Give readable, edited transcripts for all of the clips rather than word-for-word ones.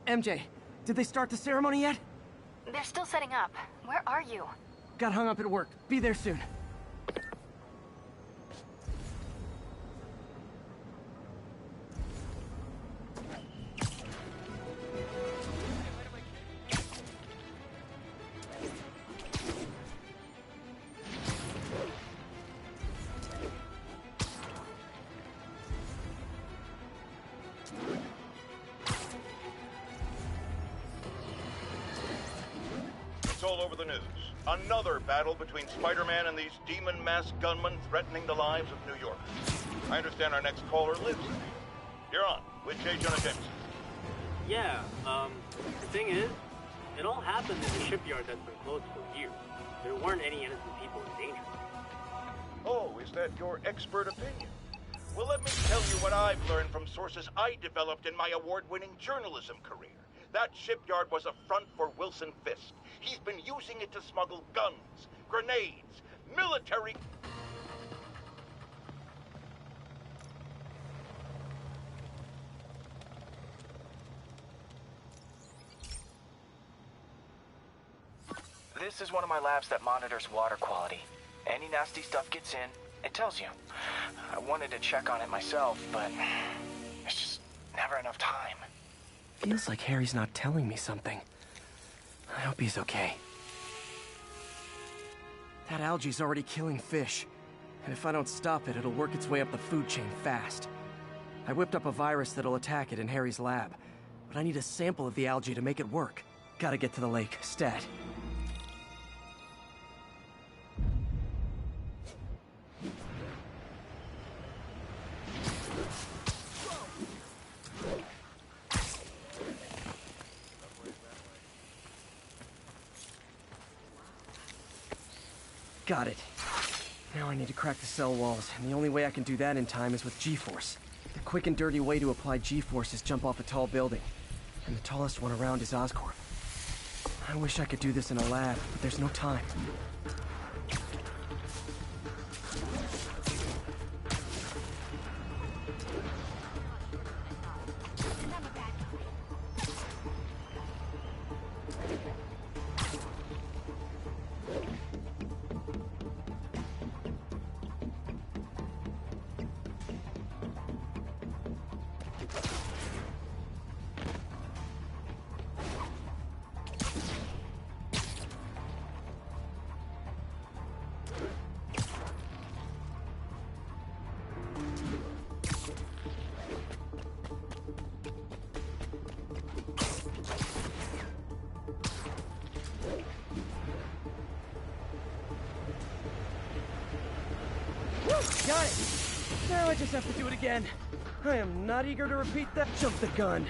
MJ, did they start the ceremony yet? They're still setting up. Where are you? Got hung up at work. Be there soon. It's all over the news. Another battle between Spider-Man and these demon-masked gunmen threatening the lives of New Yorkers. I understand our next caller lives there. You're on with J. Jonah Jameson. Yeah, the thing is, it all happened in a shipyard that's been closed for years. There weren't any innocent people in danger. Oh, is that your expert opinion? Well, let me tell you what I've learned from sources I developed in my award-winning journalism career. That shipyard was a front for Wilson Fisk. He's been using it to smuggle guns, grenades, military... This is one of my labs that monitors water quality. Any nasty stuff gets in, it tells you. I wanted to check on it myself, but there's just never enough time. Feels like Harry's not telling me something. I hope he's okay. That algae's already killing fish. And if I don't stop it, it'll work its way up the food chain fast. I whipped up a virus that'll attack it in Harry's lab. But I need a sample of the algae to make it work. Gotta get to the lake, stat. Got it. Now I need to crack the cell walls, and the only way I can do that in time is with G-Force. The quick and dirty way to apply G-Force is jump off a tall building, and the tallest one around is Oscorp. I wish I could do this in a lab, but there's no time. Got it! Now I just have to do it again. I am not eager to repeat that. Jump the gun.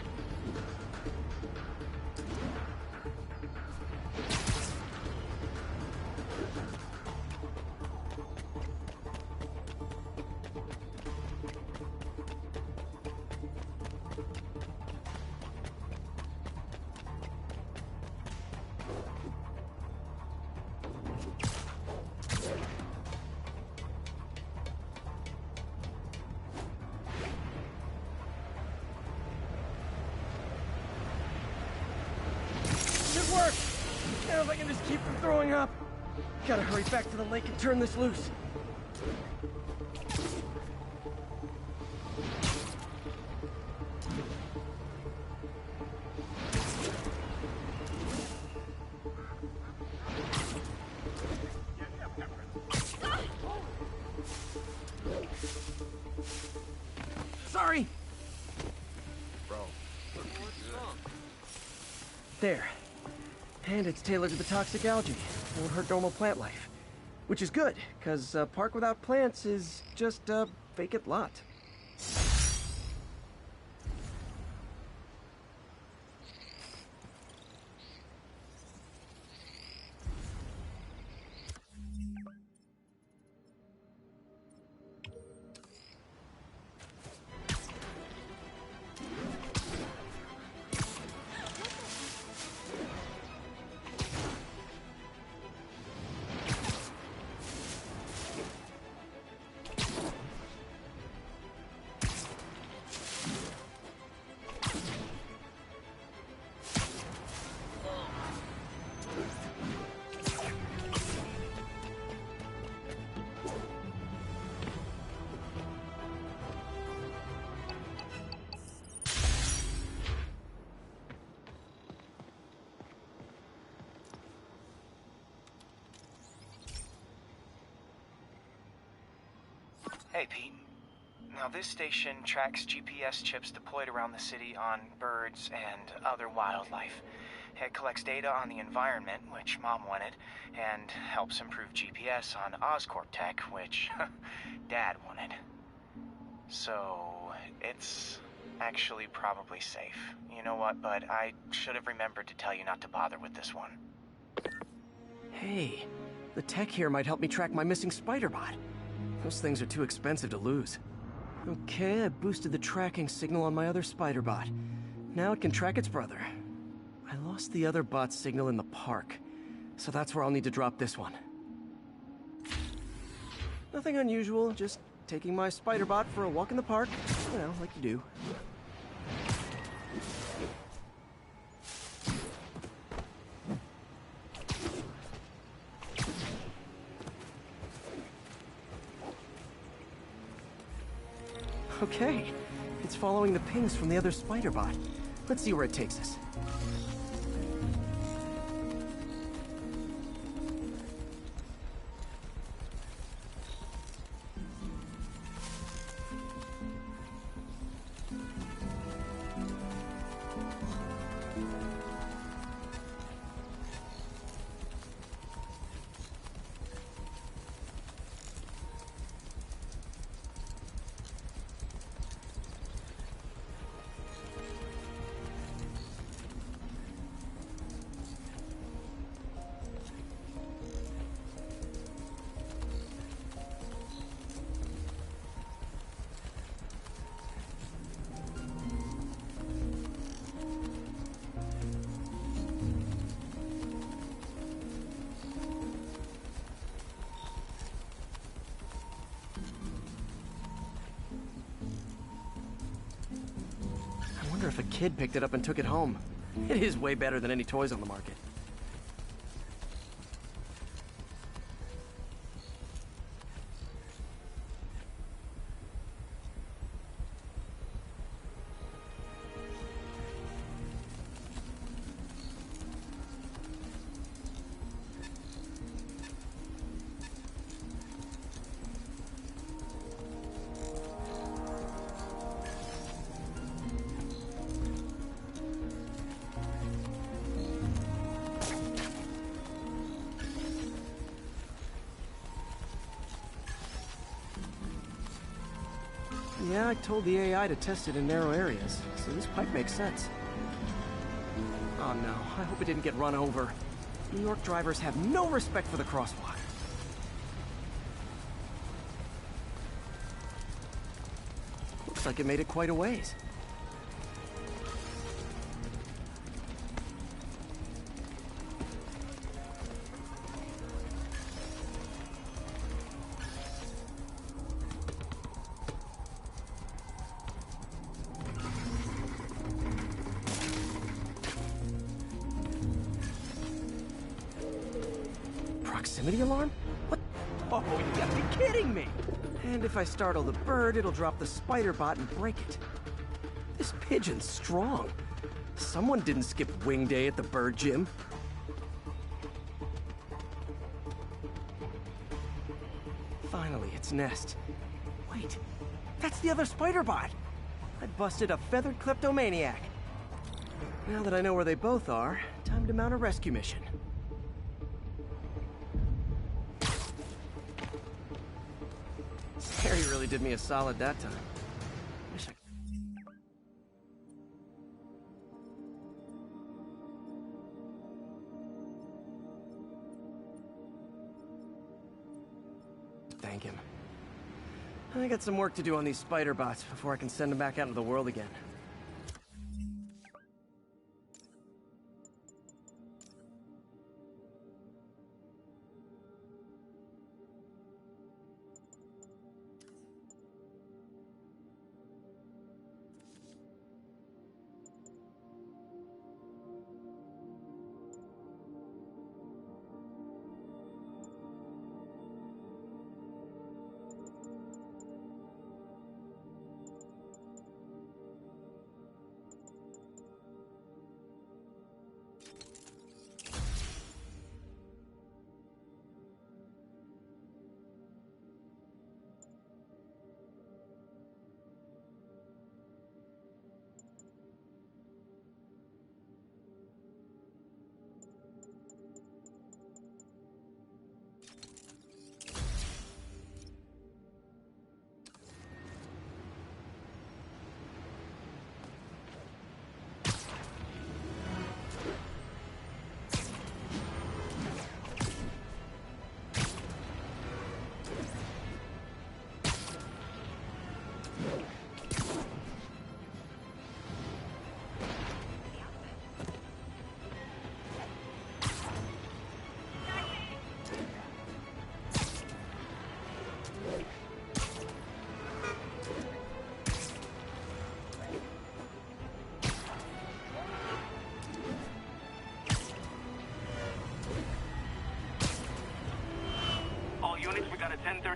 Should work! Now if I can just keep from throwing up. Gotta hurry back to the lake and turn this loose. Sorry! Bro, what's wrong? There. And it's tailored to the toxic algae. Won't hurt normal plant life. Which is good, because a park without plants is just a vacant lot. Hey, Pete. Now, this station tracks GPS chips deployed around the city on birds and other wildlife. It collects data on the environment, which Mom wanted, and helps improve GPS on Oscorp tech, which Dad wanted. So, it's actually probably safe. You know what, bud? I should have remembered to tell you not to bother with this one. Hey, the tech here might help me track my missing Spiderbot. Those things are too expensive to lose. Okay, I boosted the tracking signal on my other Spiderbot. Now it can track its brother. I lost the other bot's signal in the park, so that's where I'll need to drop this one. Nothing unusual, just taking my Spiderbot for a walk in the park, you know, like you do. Okay, it's following the pings from the other Spiderbot. Let's see where it takes us. I wonder if a kid picked it up and took it home. It is way better than any toys on the market. Yeah, I told the AI to test it in narrow areas, so this pipe makes sense. Oh no, I hope it didn't get run over. New York drivers have no respect for the crosswalk. Looks like it made it quite a ways. Proximity alarm? What? Oh, you gotta be kidding me! And if I startle the bird, it'll drop the Spiderbot and break it. This pigeon's strong. Someone didn't skip wing day at the bird gym. Finally, its nest. Wait, that's the other Spiderbot! I busted a feathered kleptomaniac. Now that I know where they both are, time to mount a rescue mission. Harry really did me a solid that time. Wish I... Thank him. I got some work to do on these Spiderbots before I can send them back out into the world again.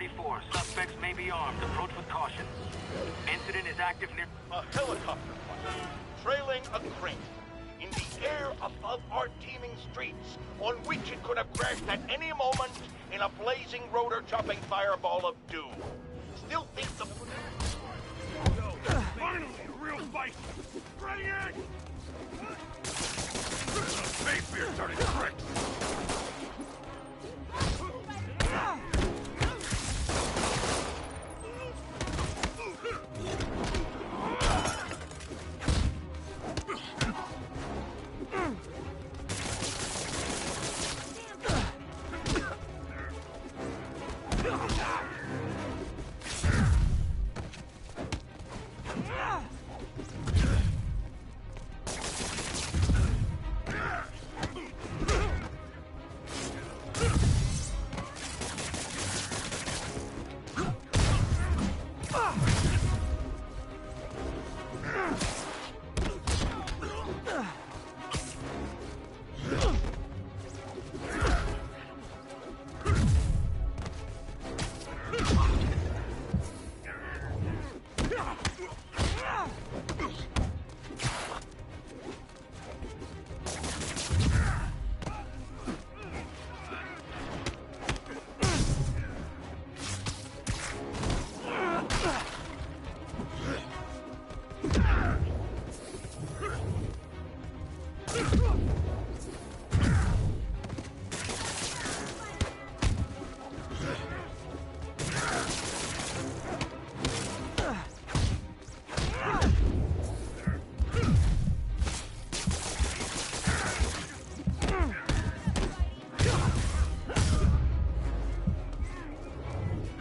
1034. Suspects may be armed. Approach with caution. Incident is active near... A helicopter flight, trailing a crane, in the air above our teeming streets, on which it could have crashed at any moment in a blazing rotor-chopping fireball of doom. Still think the... Finally, a real fight! Bring it! Face beer turning tricks!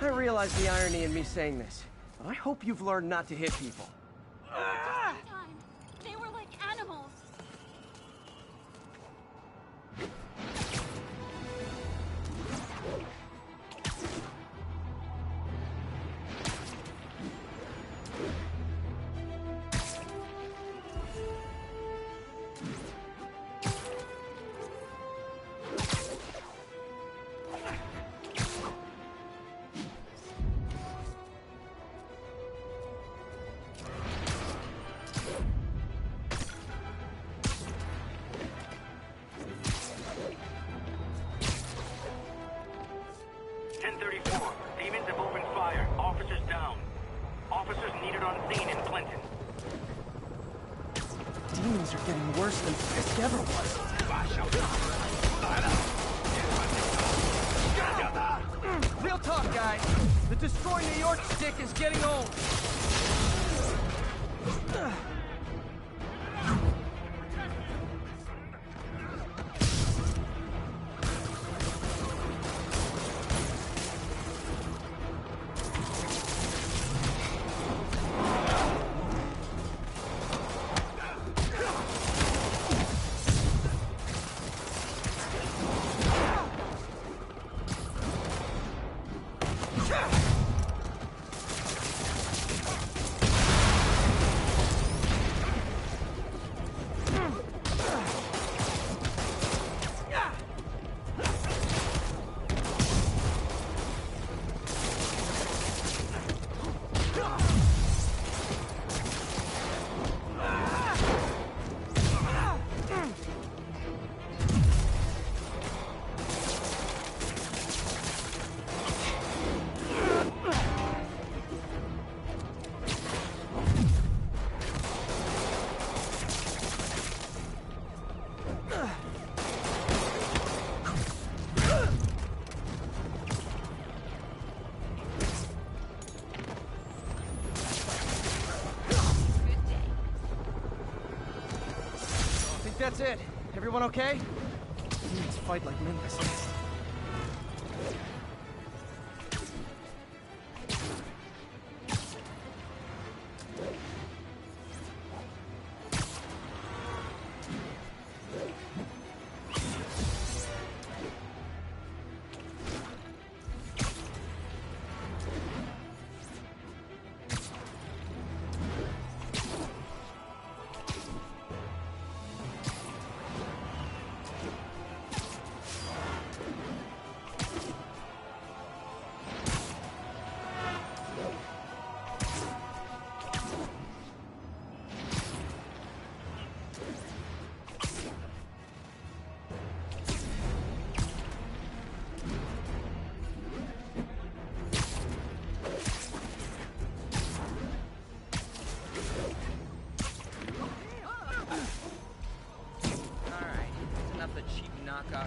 I realize the irony in me saying this, but I hope you've learned not to hit people. Time. They were like animals. Demons are getting worse than Fisk ever was. Real talk, guys. The Destroy New York stick is getting old. That's it. Everyone okay? Demons fight like mindless.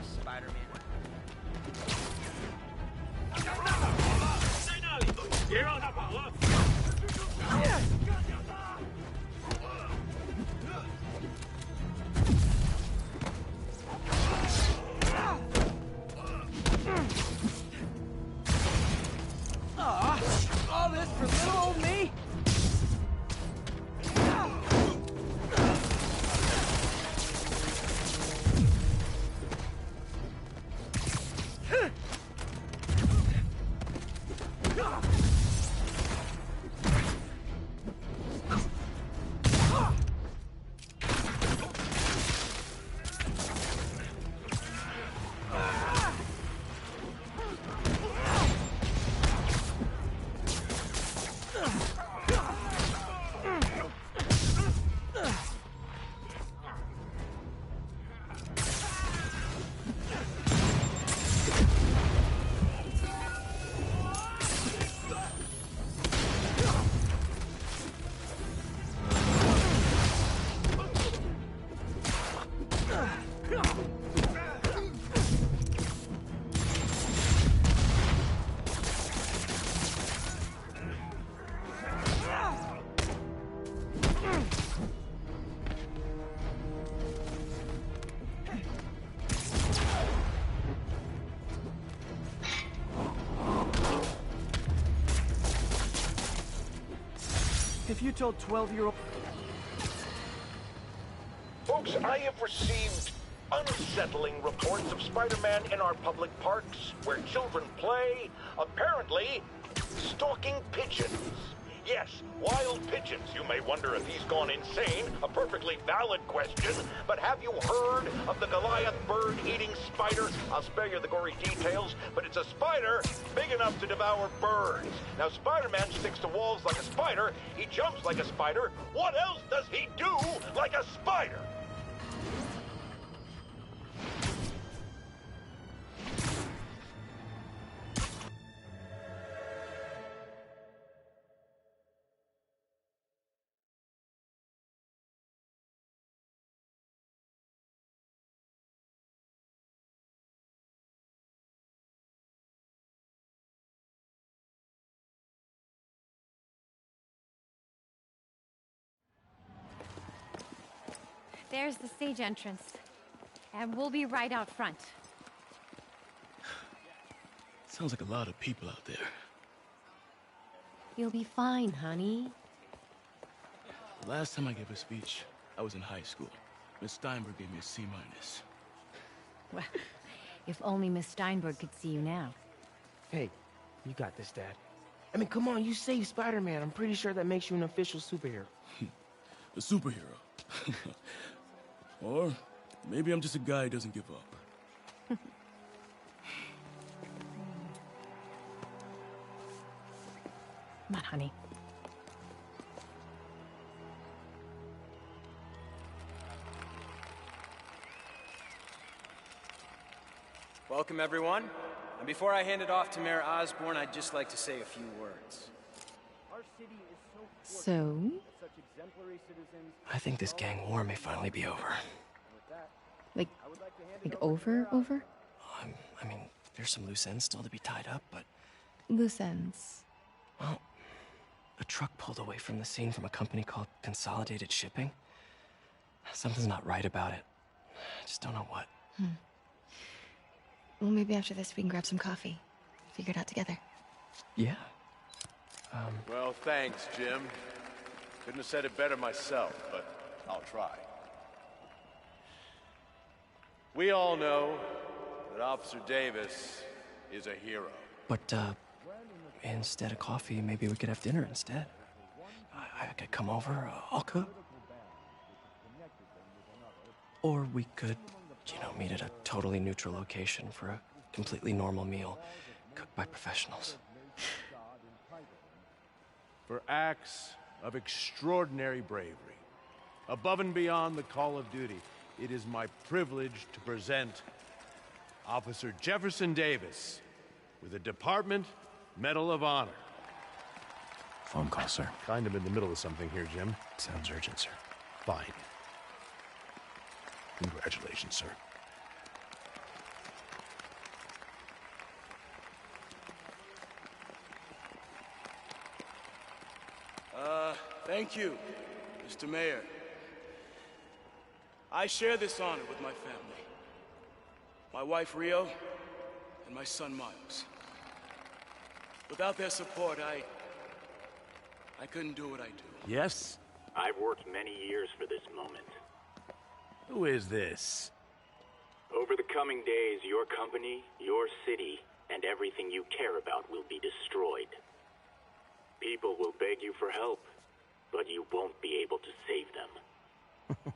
Spider-Man. All this for little old me? If you told 12-year-old... Folks, I have received unsettling reports of Spider-Man in our public parks, where children play, apparently stalking pigeons. Yes, wild pigeons. You may wonder if he's gone insane, a perfectly valid question, but have you heard of the Goliath bird-eating spider? I'll spare you the gory details, but it's a spider big enough to devour birds. Now, Spider-Man sticks to walls like a spider, he jumps like a spider. What else does he do like a spider? There's the stage entrance. And we'll be right out front. Sounds like a lot of people out there. You'll be fine, honey. The last time I gave a speech, I was in high school. Miss Steinberg gave me a C-. Well, if only Miss Steinberg could see you now. Hey, you got this, Dad. I mean, come on, you saved Spider-Man. I'm pretty sure that makes you an official superhero. A superhero. Or maybe I'm just a guy who doesn't give up. Come on, honey. Welcome, everyone. And before I hand it off to Mayor Osborn, I'd just like to say a few words. So? I think this gang war may finally be over. Like over? I mean, there's some loose ends still to be tied up, but... Loose ends. Well, a truck pulled away from the scene from a company called Consolidated Shipping. Something's not right about it. I just don't know what. Well, maybe after this we can grab some coffee. Figure it out together. Yeah. Well, thanks, Jim. Couldn't have said it better myself, but I'll try. We all know that Officer Davis is a hero. But, instead of coffee, maybe we could have dinner instead. I could come over, I'll cook. Or we could, meet at a totally neutral location for a completely normal meal, cooked by professionals. For acts of extraordinary bravery, above and beyond the call of duty, it is my privilege to present Officer Jefferson Davis with the Department Medal of Honor. Phone call, sir. Kind of in the middle of something here, Jim. Sounds urgent, sir. Fine. Congratulations, sir. Thank you, Mr. Mayor. I share this honor with my family. My wife, Rio, and my son, Miles. Without their support, I couldn't do what I do. Yes? I've worked many years for this moment. Who is this? Over the coming days, your company, your city, and everything you care about will be destroyed. People will beg you for help, but you won't be able to save them.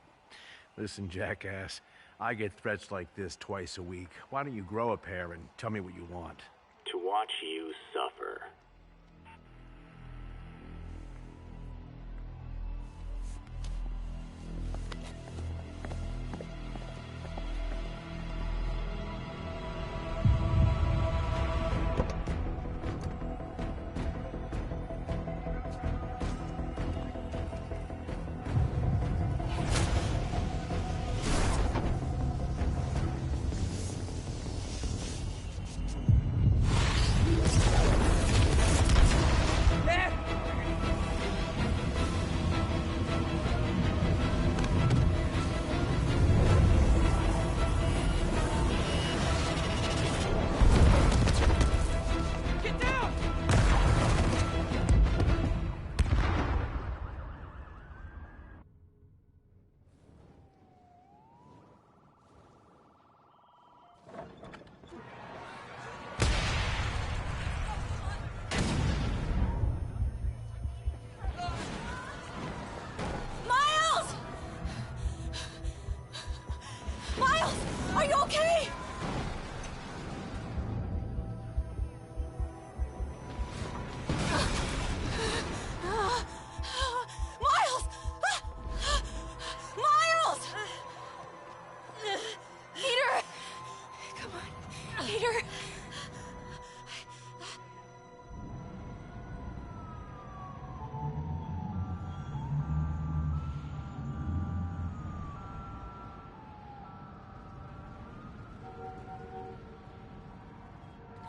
Listen, jackass. I get threats like this twice a week. Why don't you grow a pair and tell me what you want? To watch you suffer. Are you okay? Miles! Miles! Peter! Come on, Peter.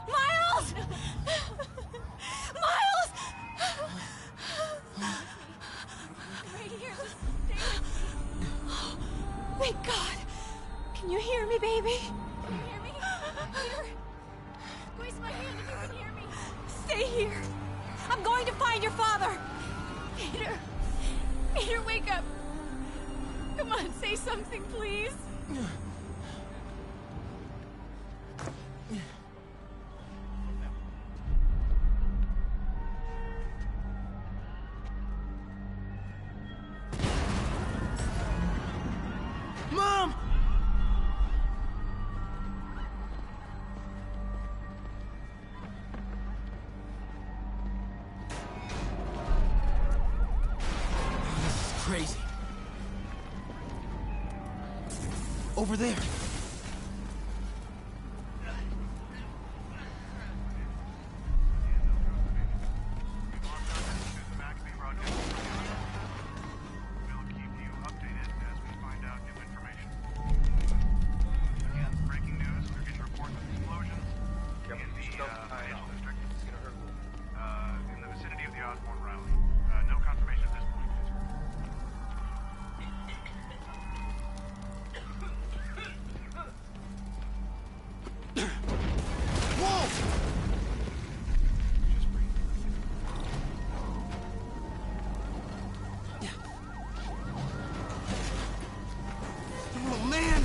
Miles! Miles! I'm right here. Just stay with me. Oh, thank God. Can you hear me, baby? Can you hear me? Peter? Squeeze my hand if you can hear me. Stay here. I'm going to find your father. Peter. Peter, wake up. Come on, say something, please. Mom! This is crazy. Over there. Oh, man!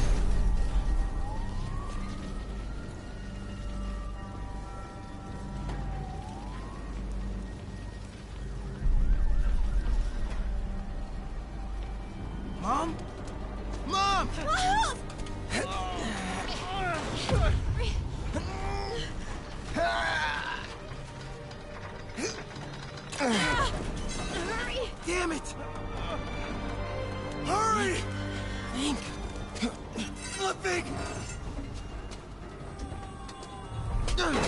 Mom? Mom! Miles! Hurry! Damn it! Hurry! Think. Flipping! Miles!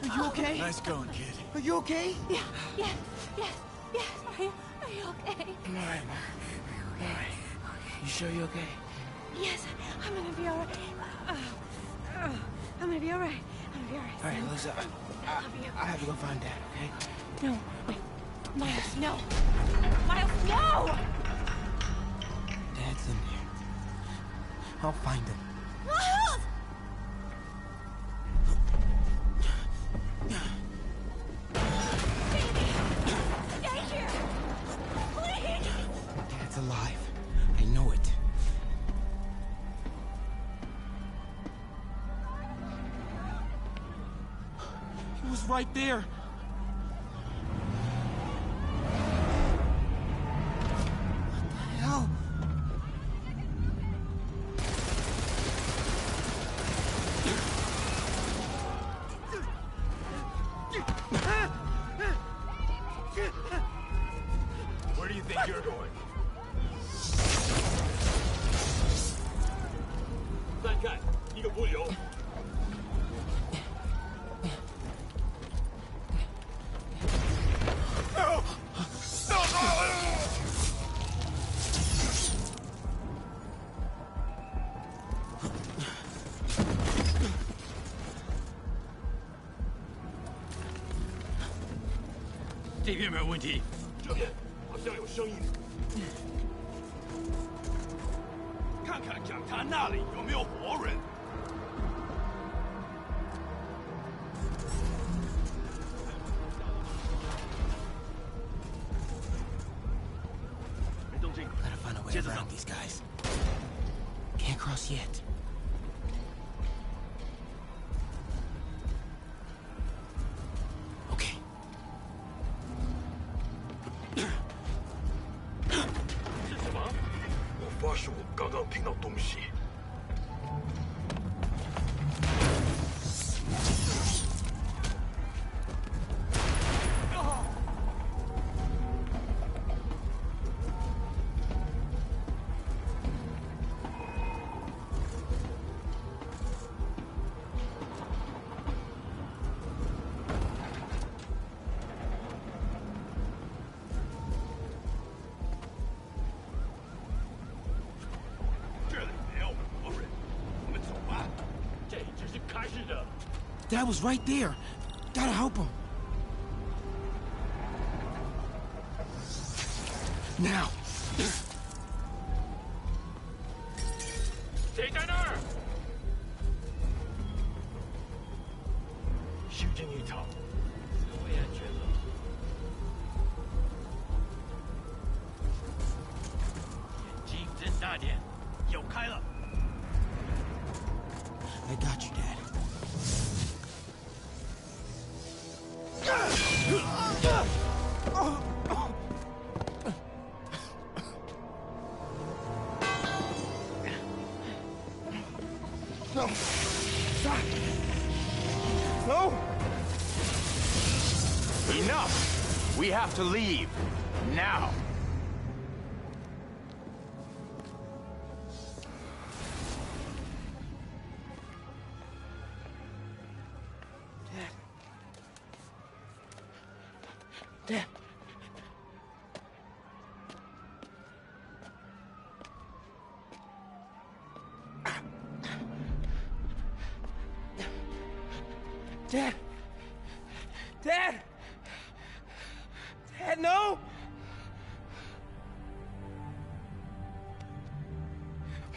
Are you okay? Nice going, kid. Are you okay? Yes. Are you okay? I'm alright, Mom. I'm alright. You sure you're okay? Yes, I'm gonna be alright. I'm gonna be alright. I'm gonna be alright. All right, Liz, I love you. I have to go find Dad, okay? No, wait. Miles, no. Miles, no! Dad's in there. I'll find him. Miles! Baby! Stay here! Please! Dad's alive. I know it. He was right there. What the hell? Where do you think you're going? 再看一个不留。这边没有问题。这边好像有声音。看看讲坛那里有没有活人。没动静。Gotta find a way around these guys. Can't cross yet. Okay. 是什么？我发誓，我刚刚听到东西。这里没有活人，我们走吧。这只是开始的。 Dad was right there. Gotta help him. Now. 谁在那儿？修建一场，最为安全了。眼睛睁大点，有开了。 I got you, Dad. No. Stop. No. Enough! We have to leave. Now! Dad. Dad. Dad. Dad, no.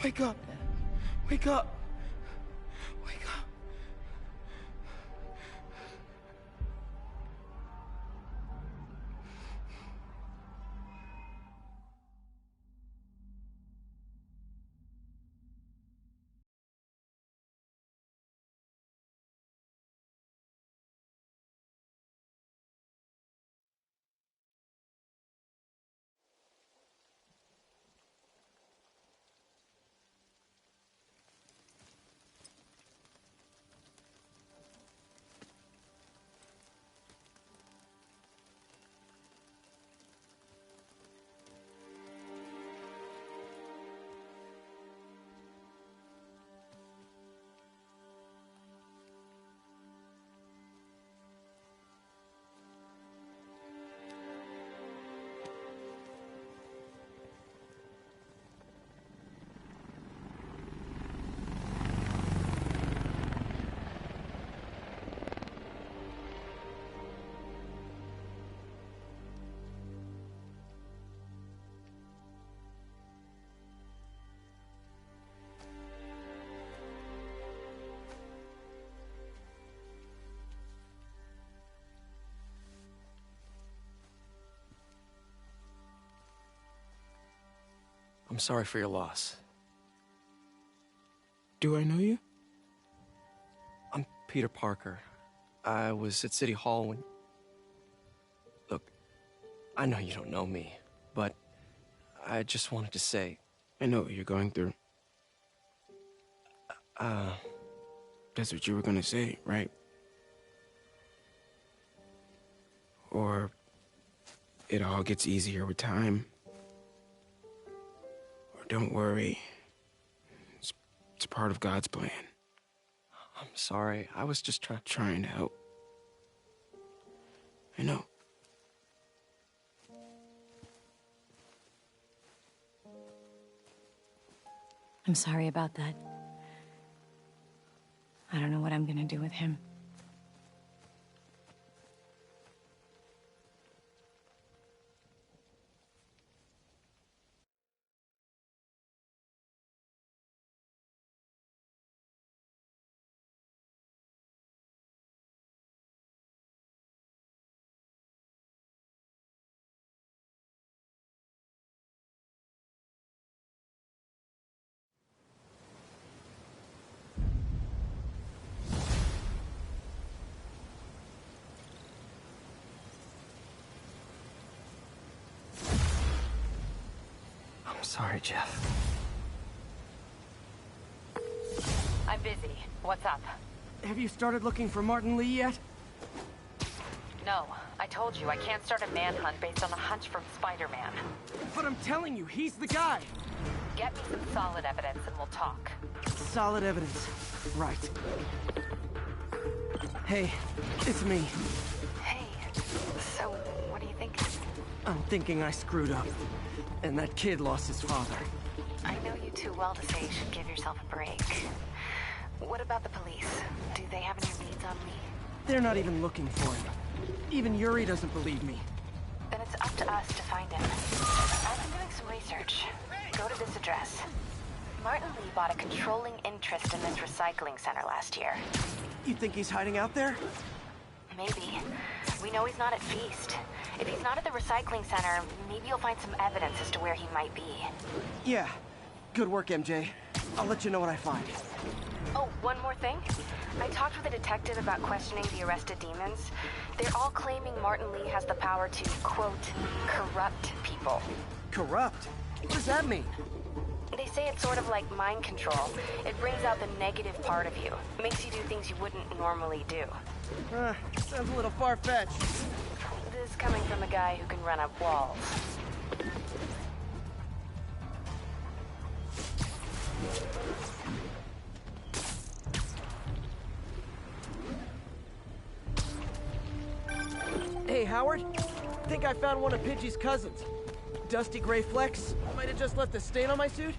Wake up, Dad. Wake up. Wake up. I'm sorry for your loss. Do I know you? I'm Peter Parker. I was at City Hall when... Look, I know you don't know me, but I just wanted to say... I know what you're going through. That's what you were gonna say, right? Or it all gets easier with time. Or don't worry. It's part of God's plan. I'm sorry. I was just trying to help. I know. I'm sorry about that. I don't know what I'm gonna do with him. I'm sorry, Jeff. I'm busy. What's up? Have you started looking for Martin Lee yet? No, I told you I can't start a manhunt based on a hunch from Spider-Man. But I'm telling you, he's the guy! Get me some solid evidence and we'll talk. Solid evidence. Right. Hey, it's me. Hey, so what do you think? I'm thinking I screwed up. And that kid lost his father. I know you too well to say you should give yourself a break. What about the police? Do they have any leads on me? They're not even looking for him. Even Yuri doesn't believe me. Then it's up to us to find him. I've been doing some research. Go to this address. Martin Lee bought a controlling interest in this recycling center last year. You think he's hiding out there? Maybe. We know he's not at Feast. If he's not at the recycling center, maybe you'll find some evidence as to where he might be. Yeah. Good work, MJ. I'll let you know what I find. Oh, one more thing. I talked with a detective about questioning the arrested demons. They're all claiming Martin Lee has the power to, quote, corrupt people. Corrupt? What does that mean? They say it's sort of like mind control. It brings out the negative part of you. Makes you do things you wouldn't normally do. Sounds a little far-fetched. This coming from a guy who can run up walls. Hey, Howard. Think I found one of Pidgey's cousins. Dusty gray flecks. Might have just left a stain on my suit.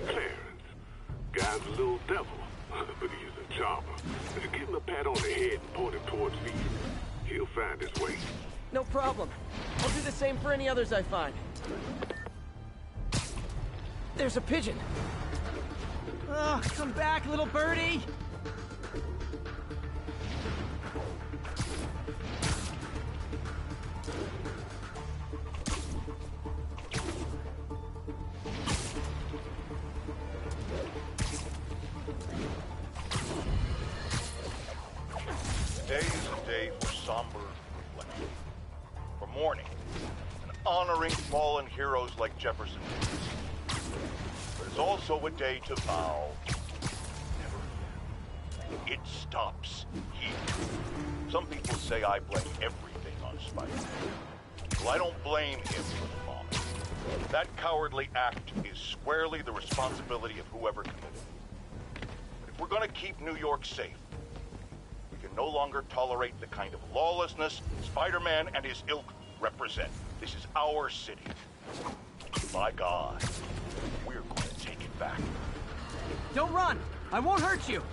Clarence. Guy's a little devil, but he's a charmer. Give him a pat on the head and point him towards me. He'll find his way. No problem. I'll do the same for any others I find. There's a pigeon. Oh, come back, little birdie! Today is a day for somber reflection, for mourning, and honoring fallen heroes like Jefferson Davis. But it's also a day to vow, never again. It stops here. Some people say I blame everything on Spider-Man. Well, I don't blame him for the bombing. That cowardly act is squarely the responsibility of whoever committed it. But if we're gonna keep New York safe, can no longer tolerate the kind of lawlessness Spider-Man and his ilk represent. This is our city. By God, we're going to take it back. Don't run! I won't hurt you!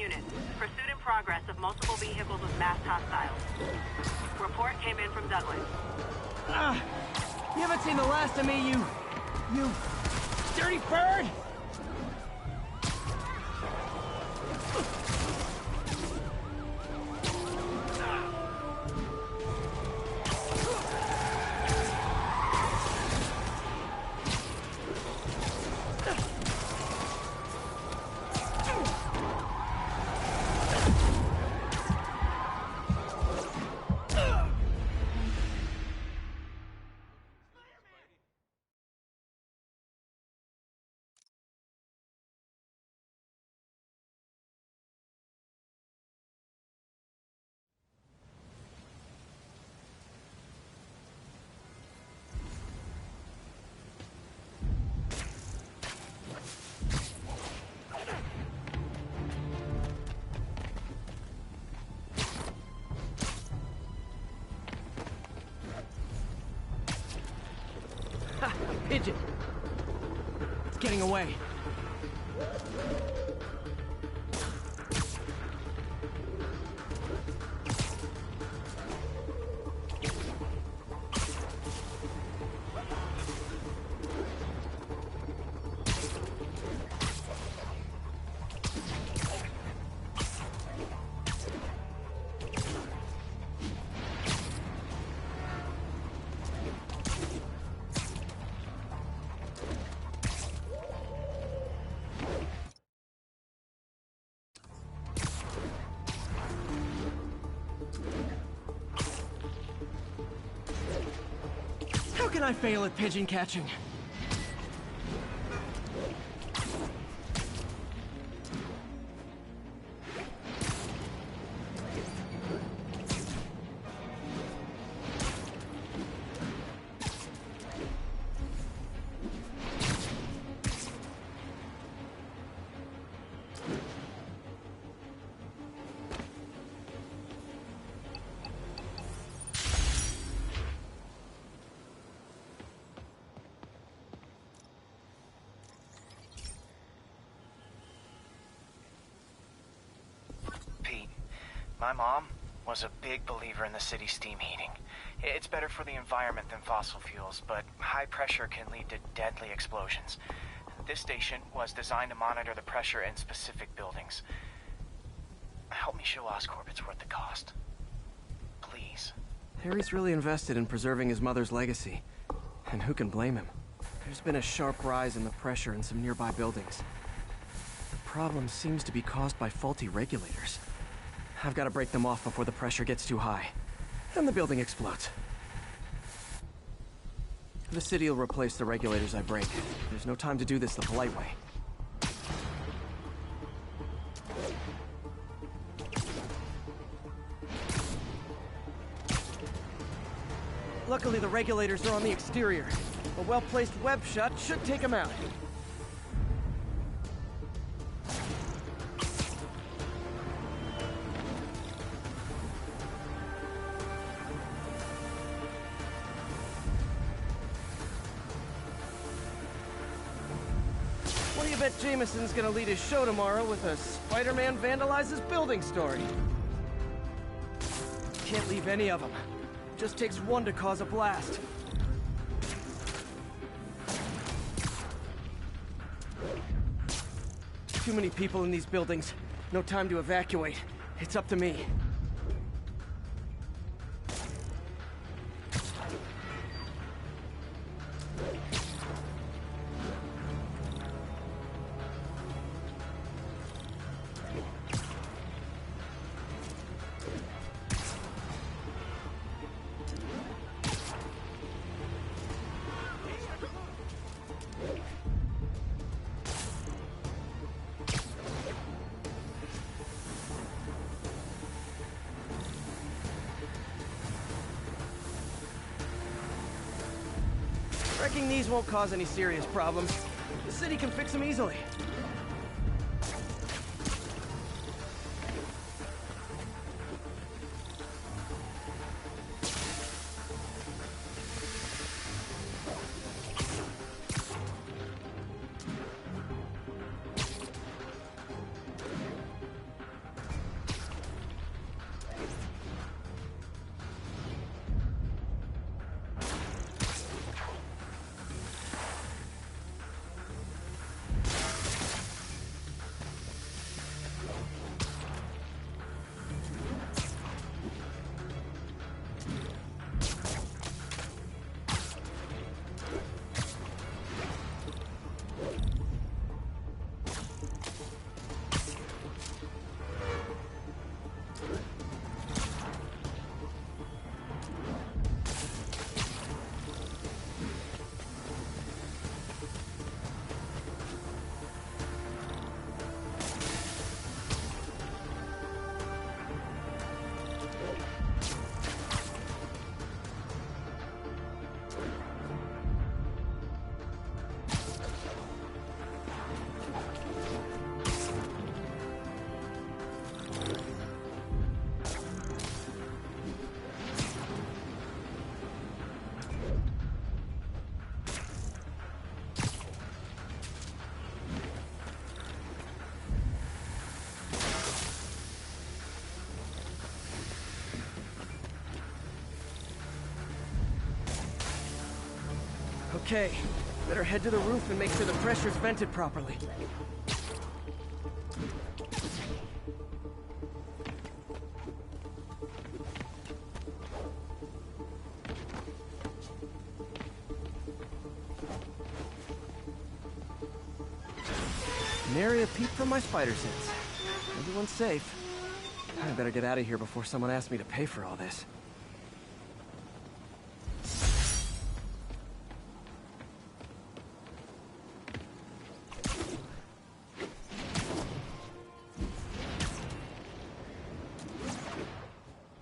units. Pursuit in progress of multiple vehicles with masked hostiles. Report came in from Douglas. You haven't seen the last of me, you dirty bird! Pigeon! It's getting away. How can I fail at pigeon catching? My mom was a big believer in the city's steam heating. It's better for the environment than fossil fuels, but high pressure can lead to deadly explosions. This station was designed to monitor the pressure in specific buildings. Help me show Oscorp it's worth the cost. Please. Harry's really invested in preserving his mother's legacy. And who can blame him? There's been a sharp rise in the pressure in some nearby buildings. The problem seems to be caused by faulty regulators. I've got to break them off before the pressure gets too high. Then the building explodes. The city will replace the regulators I break. There's no time to do this the polite way. Luckily, the regulators are on the exterior. A well-placed web shot should take them out. What do you bet Jameson's gonna lead his show tomorrow with a Spiderman vandalizes building story? Can't leave any of them. Just takes one to cause a blast. Too many people in these buildings. No time to evacuate. It's up to me. Wrecking these won't cause any serious problems. The city can fix them easily. Okay, better head to the roof and make sure the pressure's vented properly. Nary a peep from my spider sense. Everyone's safe. I better get out of here before someone asks me to pay for all this.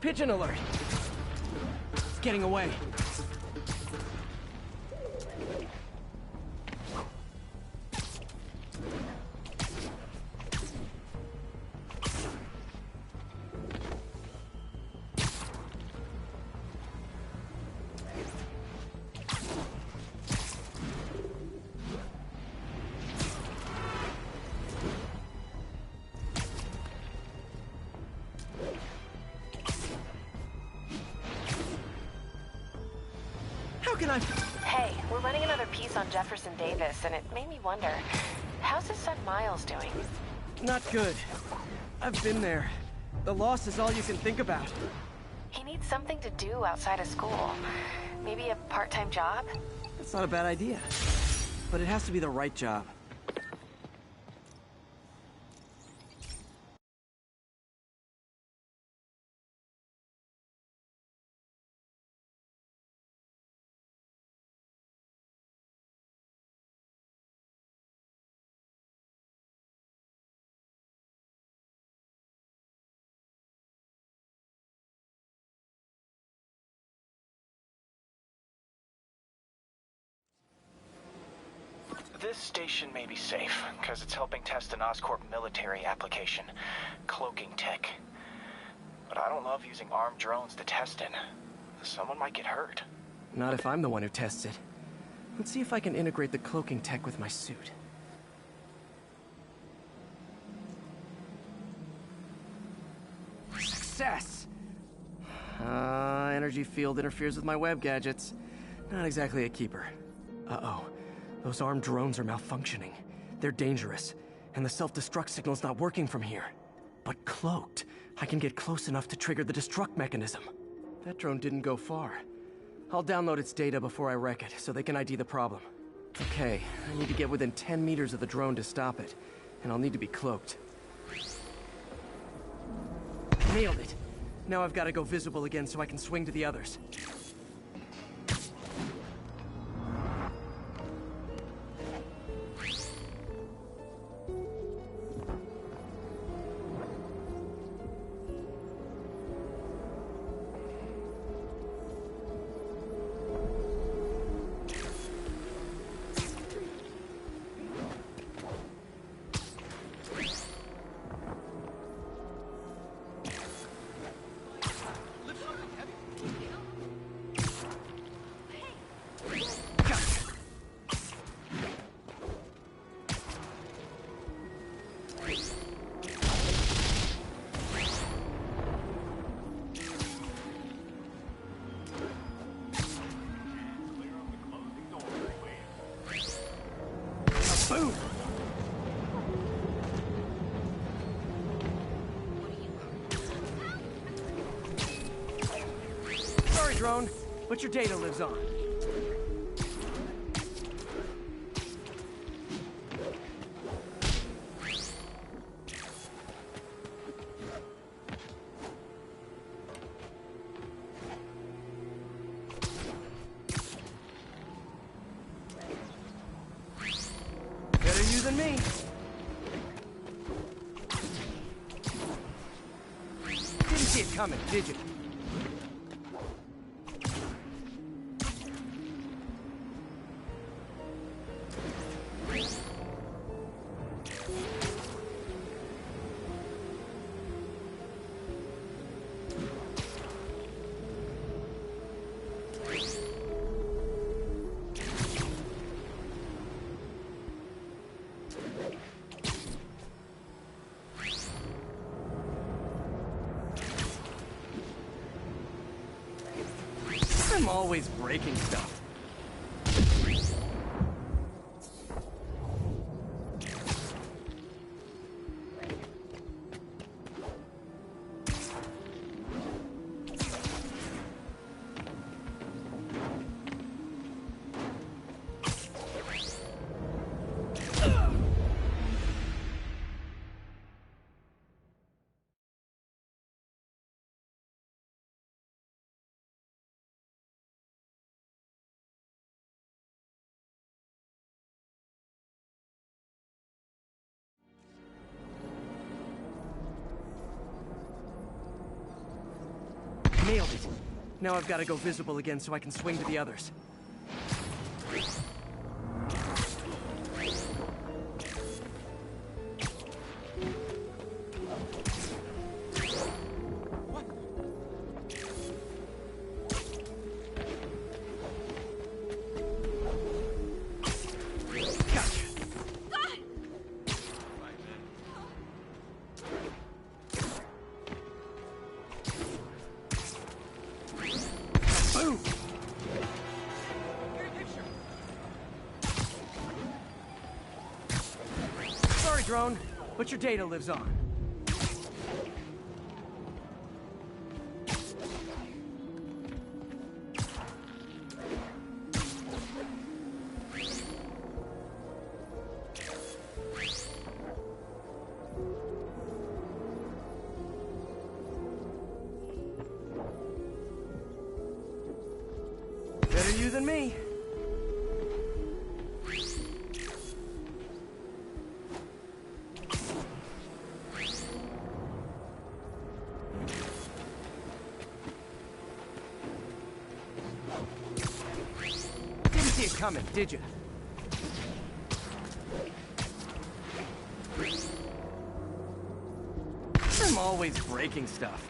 Pigeon alert! It's getting away. Hey, we're running another piece on Jefferson Davis, and it made me wonder, how's his son Miles doing? Not good. I've been there. The loss is all you can think about. He needs something to do outside of school. Maybe a part-time job? That's not a bad idea. But it has to be the right job. This station may be safe, because it's helping test an Oscorp military application, cloaking tech. But I don't love using armed drones to test in. Someone might get hurt. Not if I'm the one who tests it. Let's see if I can integrate the cloaking tech with my suit. Success! Energy field interferes with my web gadgets. Not exactly a keeper. Uh-oh. Those armed drones are malfunctioning. They're dangerous, and the self-destruct signal's not working from here. But cloaked, I can get close enough to trigger the destruct mechanism. That drone didn't go far. I'll download its data before I wreck it, so they can ID the problem. Okay, I need to get within 10 meters of the drone to stop it, and I'll need to be cloaked. Nailed it! Now I've got to go visible again so I can swing to the others. Boom! Sorry, drone, but your data lives on. Better you than me. Didn't see it coming, did you? I'm always breaking stuff. Nailed it. Now I've got to go visible again so I can swing to the others. Drone, but your data lives on. Better you than me. Coming, did you? I'm always breaking stuff.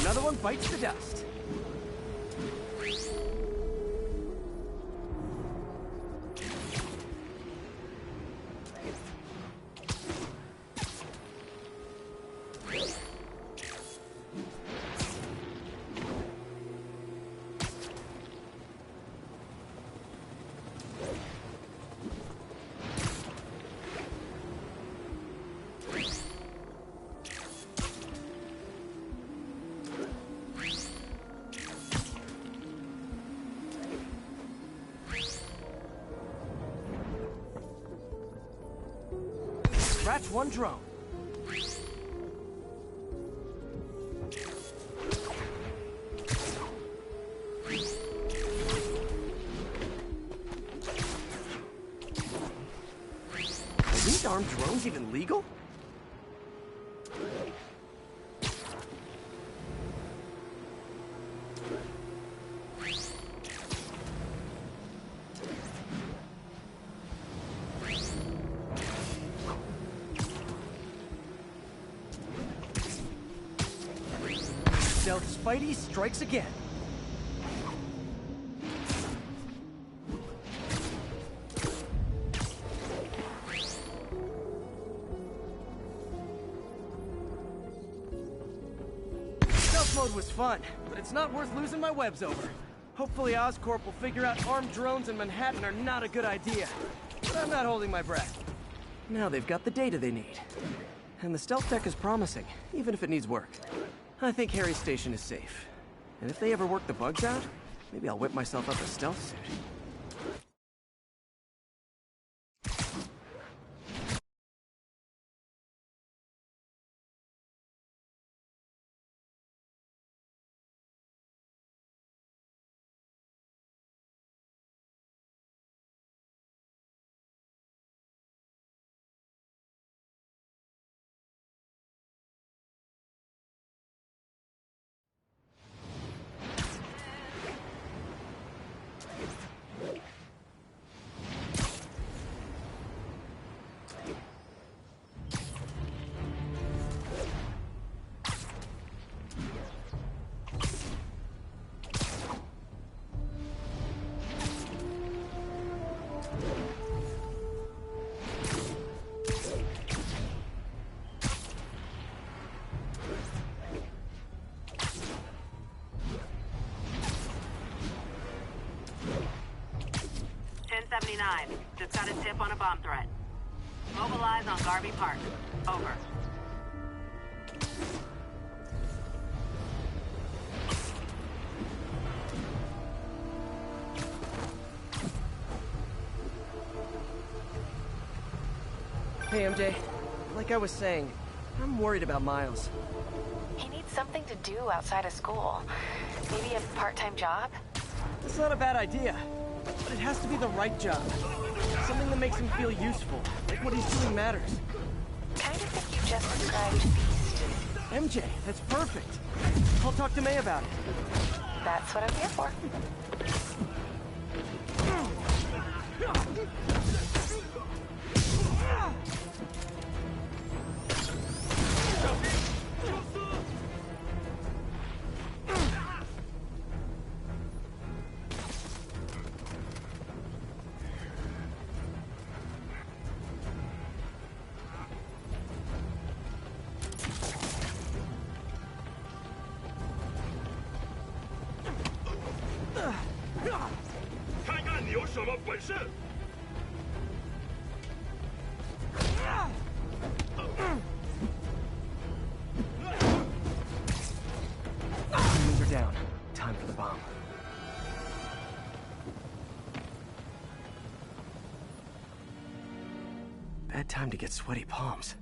Another one bites the dust. Scratch one drone. Are these armed drones even legal? Stealth Spidey strikes again. Stealth mode was fun, but it's not worth losing my webs over. Hopefully Oscorp will figure out armed drones in Manhattan are not a good idea. But I'm not holding my breath. Now they've got the data they need. And the stealth tech is promising, even if it needs work. I think Harry's station is safe. And if they ever work the bugs out, maybe I'll whip myself up a stealth suit. Just got a tip on a bomb threat. Mobilize on Garvey Park. Over. Hey, MJ. Like I was saying, I'm worried about Miles. He needs something to do outside of school. Maybe a part-time job? That's not a bad idea. But it has to be the right job. Something that makes him feel useful. Like what he's doing matters. Kind of think you just described Beast. MJ, that's perfect. I'll talk to May about it. That's what I'm here for. Humans are down. Time for the bomb. Bad time to get sweaty palms.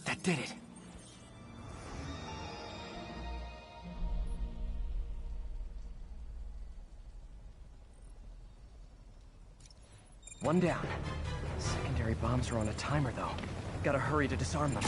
That did it. One down. Secondary bombs are on a timer, though. Gotta hurry to disarm them.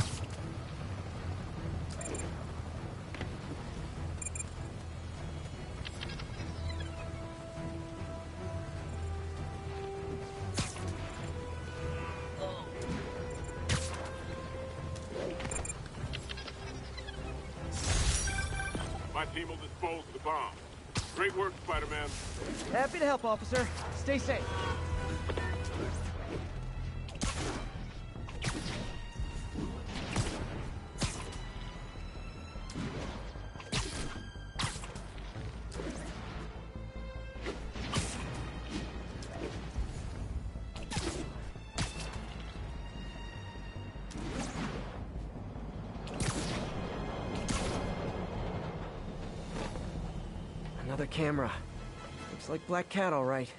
My team will dispose of the bomb. Great work, Spider-Man. Happy to help, officer. Stay safe. Another camera. Looks like Black Cat, all right.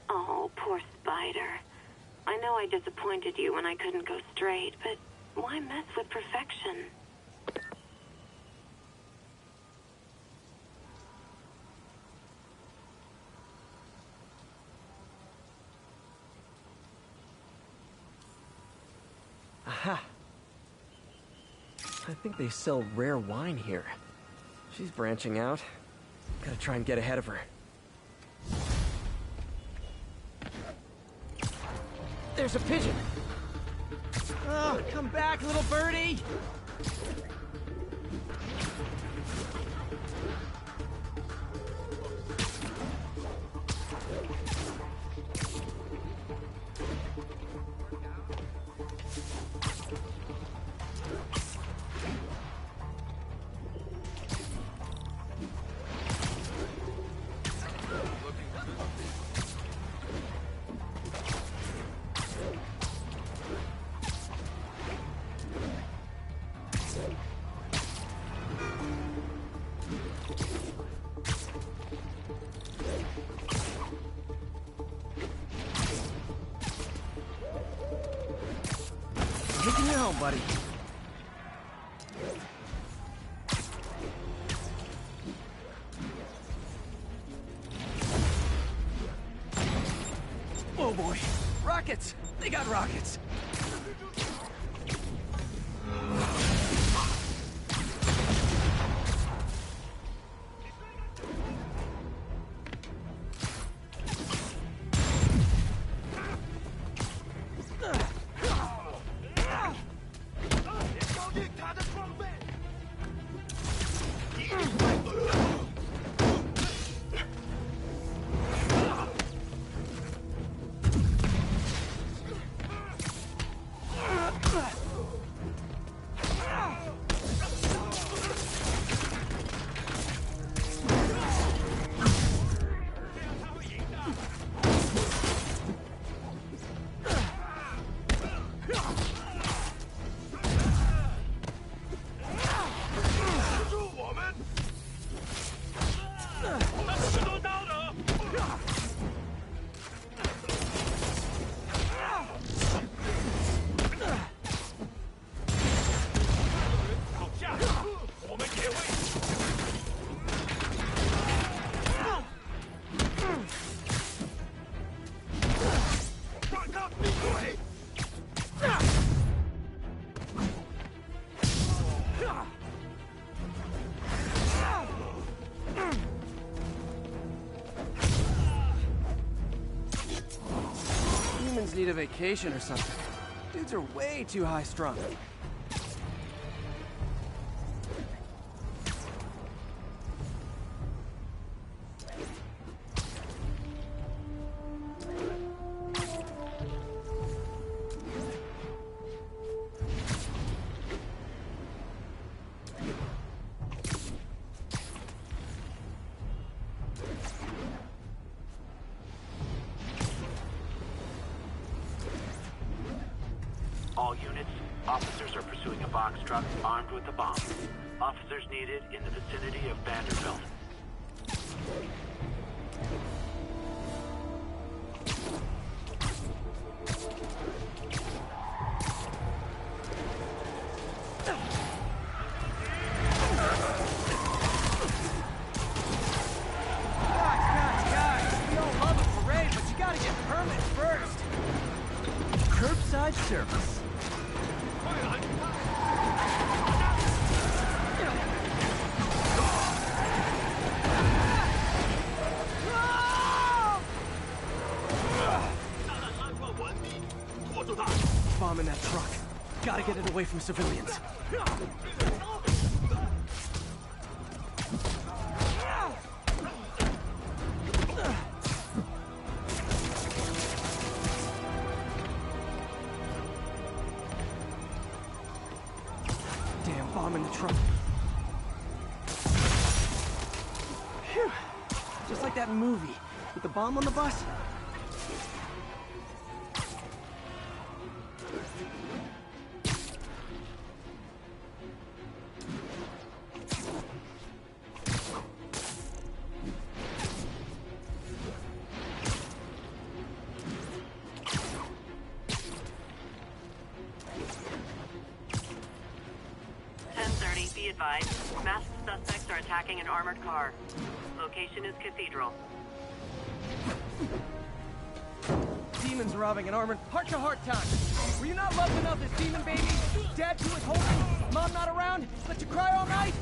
Oh, poor Spider. I know I disappointed you when I couldn't go straight, but why mess with perfection? Aha. I think they sell rare wine here. She's branching out. Gotta try and get ahead of her. There's a pigeon! Oh, come back, little birdie! taking you home, buddy. Oh boy, rockets! They got rockets! Need a vacation or something. Dudes are way too high-strung. All units, officers are pursuing a box truck armed with a bomb. Officers needed in the vicinity of Vanderbilt. Guys, we all love a parade, but you gotta get permits first. Curbside service. Bomb in that truck. Gotta get it away from civilians. Damn bomb in the truck. Phew. Just like that movie with the bomb on the bus. Be advised, masked suspects are attacking an armored car. Location is Cathedral. Demons robbing an armored heart-to-heart time. Were you not loved enough as demon baby? Dad too was holding? Mom not around? Let you cry all night?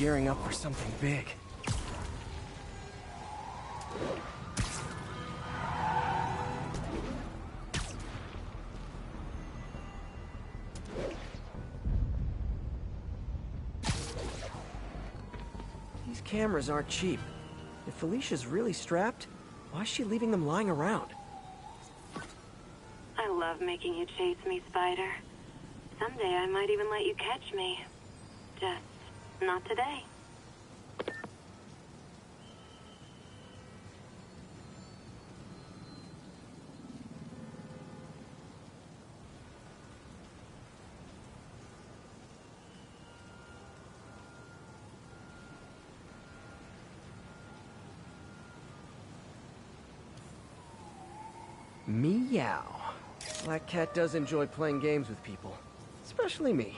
gearing up for something big. These cameras aren't cheap. If Felicia's really strapped, why is she leaving them lying around? I love making you chase me, Spider. Someday I might even let you catch me. Just not today. Meow. Black Cat does enjoy playing games with people. Especially me.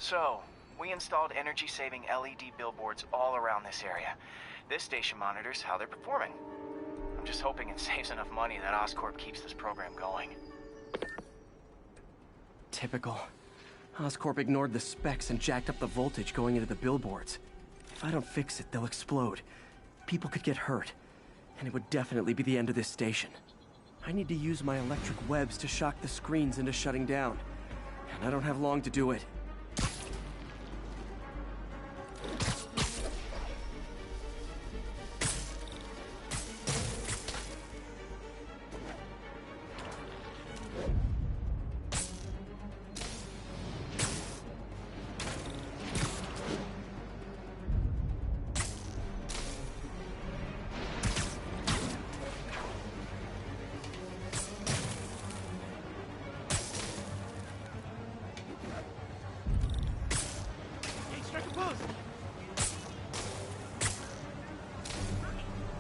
So, we installed energy-saving LED billboards all around this area. This station monitors how they're performing. I'm just hoping it saves enough money that Oscorp keeps this program going. Typical. Oscorp ignored the specs and jacked up the voltage going into the billboards. If I don't fix it, they'll explode. People could get hurt. And it would definitely be the end of this station. I need to use my electric webs to shock the screens into shutting down. And I don't have long to do it.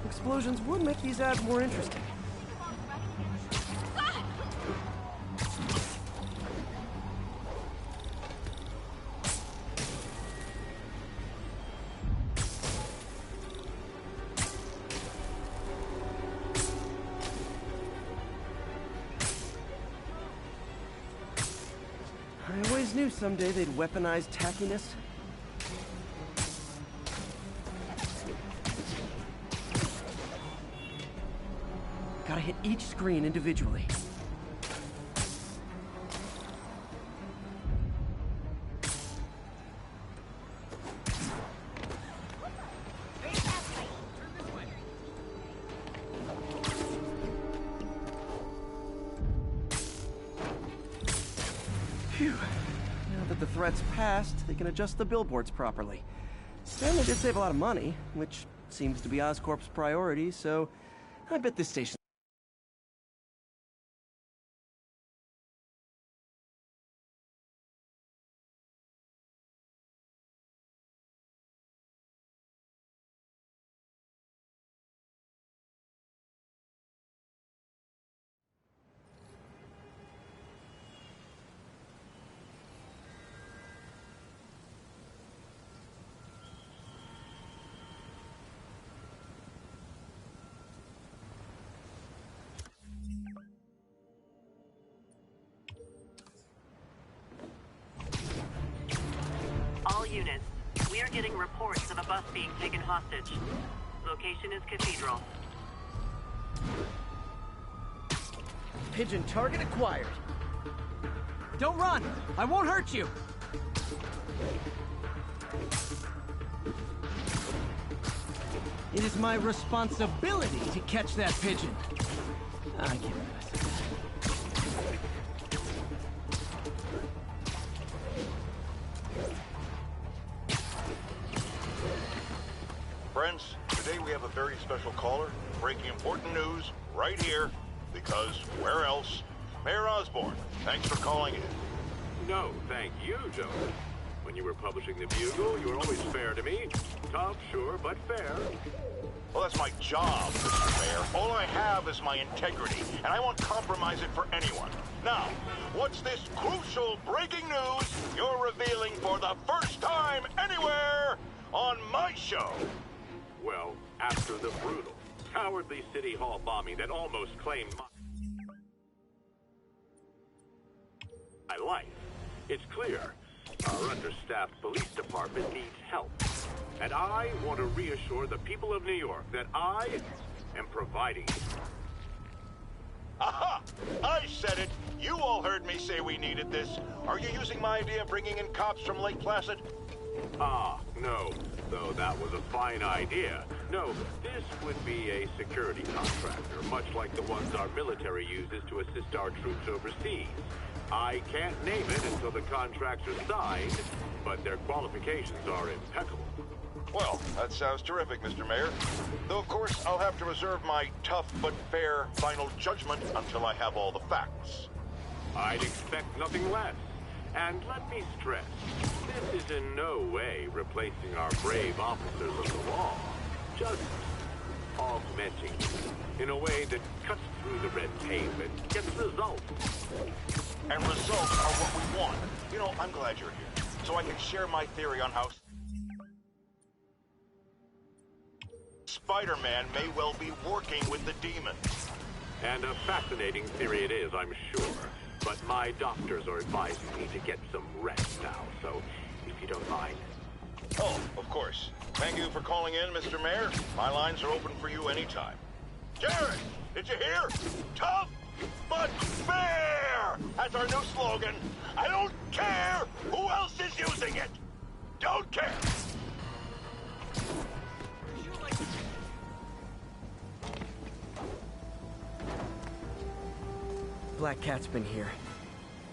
Explosions would make these ads more interesting. I always knew someday they'd weaponize tackiness. Gotta hit each screen individually. Phew. Now that the threat's passed, they can adjust the billboards properly. And they did save a lot of money, which seems to be Oscorp's priority, so I bet this station... All units, we are getting reports of a bus being taken hostage. Location is Cathedral. Pigeon target acquired. Don't run! I won't hurt you! It is my responsibility to catch that pigeon. I can't mess with that. Friends, today we have a very special caller, breaking important news right here, because where else? Mayor Osborn, thanks for calling in. No, thank you, Joe. When you were publishing the Bugle, you were always fair to me. Tough, sure, but fair. Well, that's my job, Mr. Mayor. All I have is my integrity, and I won't compromise it for anyone. Now, what's this crucial breaking news you're revealing for the first time anywhere on my show? Well, after the brutal, cowardly City Hall bombing that almost claimed my life, it's clear our understaffed police department needs help. And I want to reassure the people of New York that I am providing it. Aha! I said it! You all heard me say we needed this. Are you using my idea of bringing in cops from Lake Placid? Ah, no. Though that was a fine idea. No, this would be a security contractor, much like the ones our military uses to assist our troops overseas. I can't name it until the contracts are signed, but their qualifications are impeccable. Well, that sounds terrific, Mr. Mayor. Though, of course, I'll have to reserve my tough but fair final judgment until I have all the facts. I'd expect nothing less. And let me stress, this is in no way replacing our brave officers of the law. Just augmenting in a way that cuts through the red tape and gets results. And results are what we want. You know, I'm glad you're here, so I can share my theory on how Spider-Man may well be working with the demons. And a fascinating theory it is, I'm sure. But my doctors are advising me to get some rest now, so if you don't mind. Oh, of course. Thank you for calling in, Mr. Mayor. My lines are open for you anytime. Jared, did you hear? Tough but fair! That's our new slogan. I don't care who else is using it. Don't care. Black Cat's been here.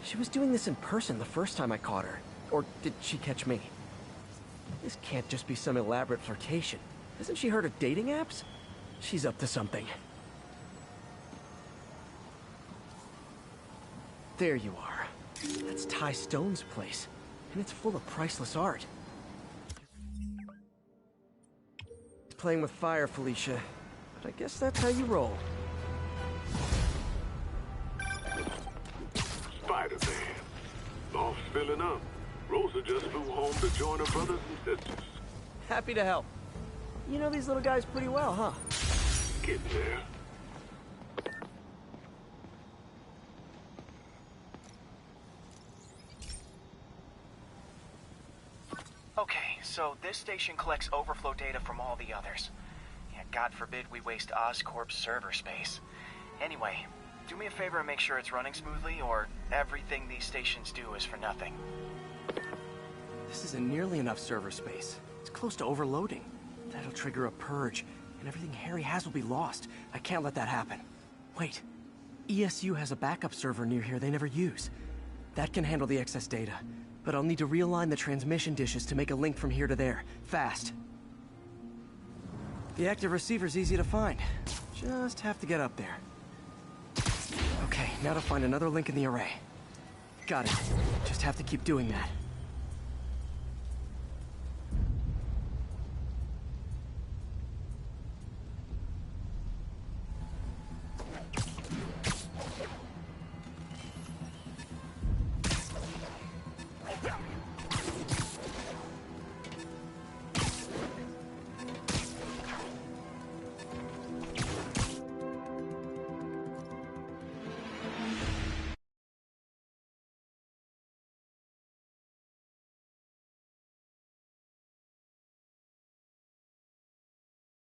She was doing this in person the first time I caught her. Or did she catch me? This can't just be some elaborate flirtation. Hasn't she heard of dating apps? She's up to something. There you are. That's Ty Stone's place. And it's full of priceless art. Playing with fire, Felicia. But I guess that's how you roll. Spider-Man. Loft's filling up. Rosa just flew home to join her brothers and sisters. Happy to help. You know these little guys pretty well, huh? Get there. Okay, so this station collects overflow data from all the others. Yeah, God forbid we waste Oscorp's server space. Anyway, do me a favor and make sure it's running smoothly, or everything these stations do is for nothing. This isn't nearly enough server space. It's close to overloading. That'll trigger a purge, and everything Harry has will be lost. I can't let that happen. Wait. ESU has a backup server near here they never use. That can handle the excess data, but I'll need to realign the transmission dishes to make a link from here to there, fast. The active receiver's easy to find. Just have to get up there. Okay, now to find another link in the array. Got it. Just have to keep doing that.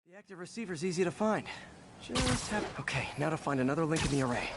The active receiver's easy to find. Just have... Okay, now to find another link in the array.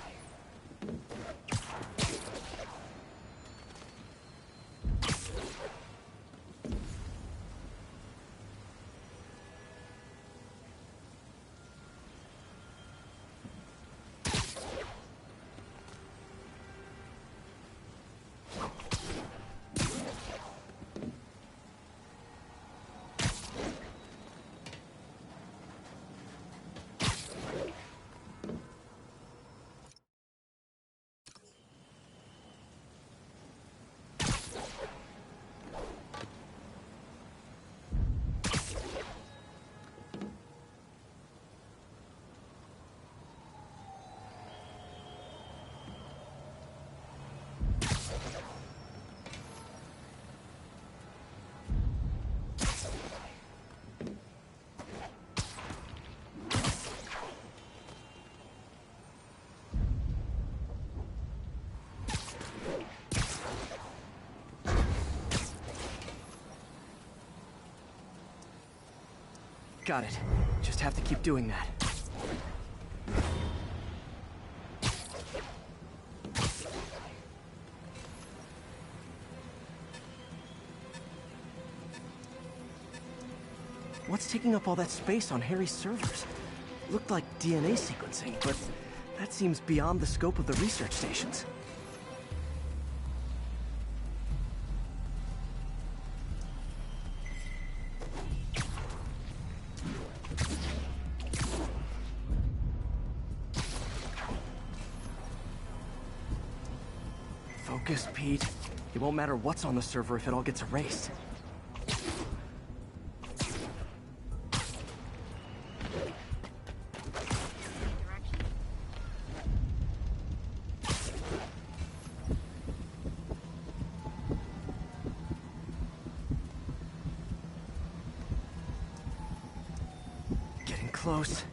Got it. Just have to keep doing that. What's taking up all that space on Harry's servers? Looked like DNA sequencing, but that seems beyond the scope of the research stations. Focus, Pete. It won't matter what's on the server if it all gets erased. Getting close.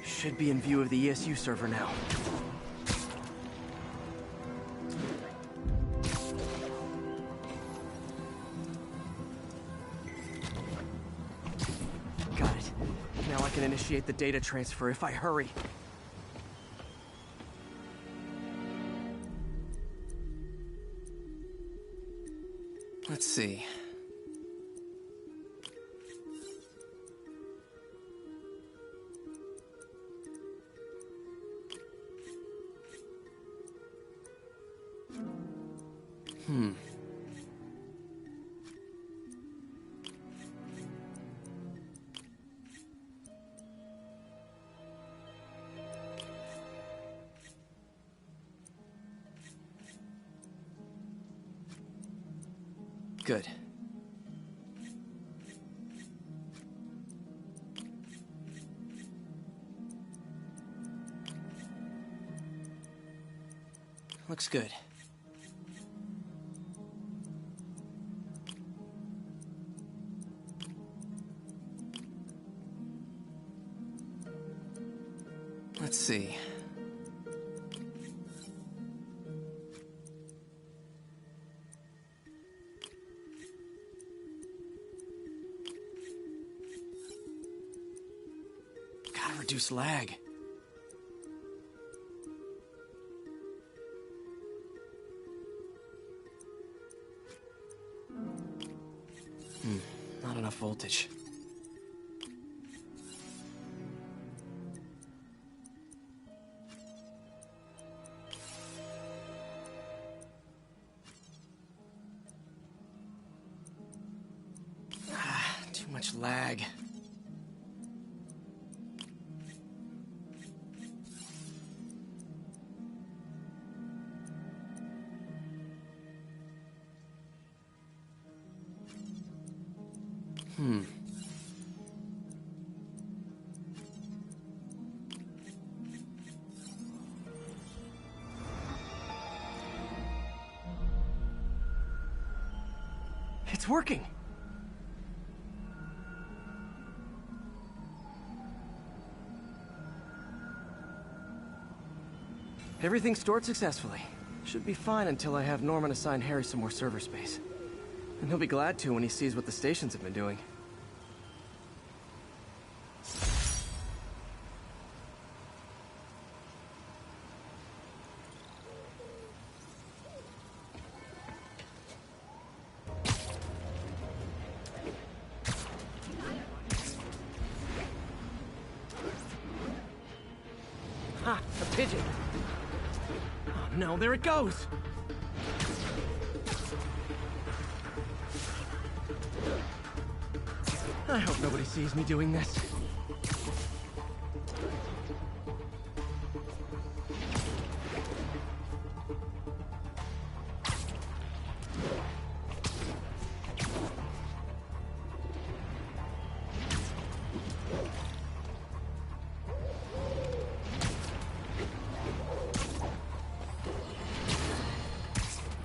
Should be in view of the ESU server now. Got it. Now I can initiate the data transfer if I hurry. Let's see. Good. Looks good. reduce lag. Not enough voltage. Too much lag. It's working. Everything's stored successfully. Should be fine until I have Norman assign Harry some more server space. And he'll be glad to when he sees what the stations have been doing. Ha! A pigeon! Oh no, there it goes! I hope nobody sees me doing this.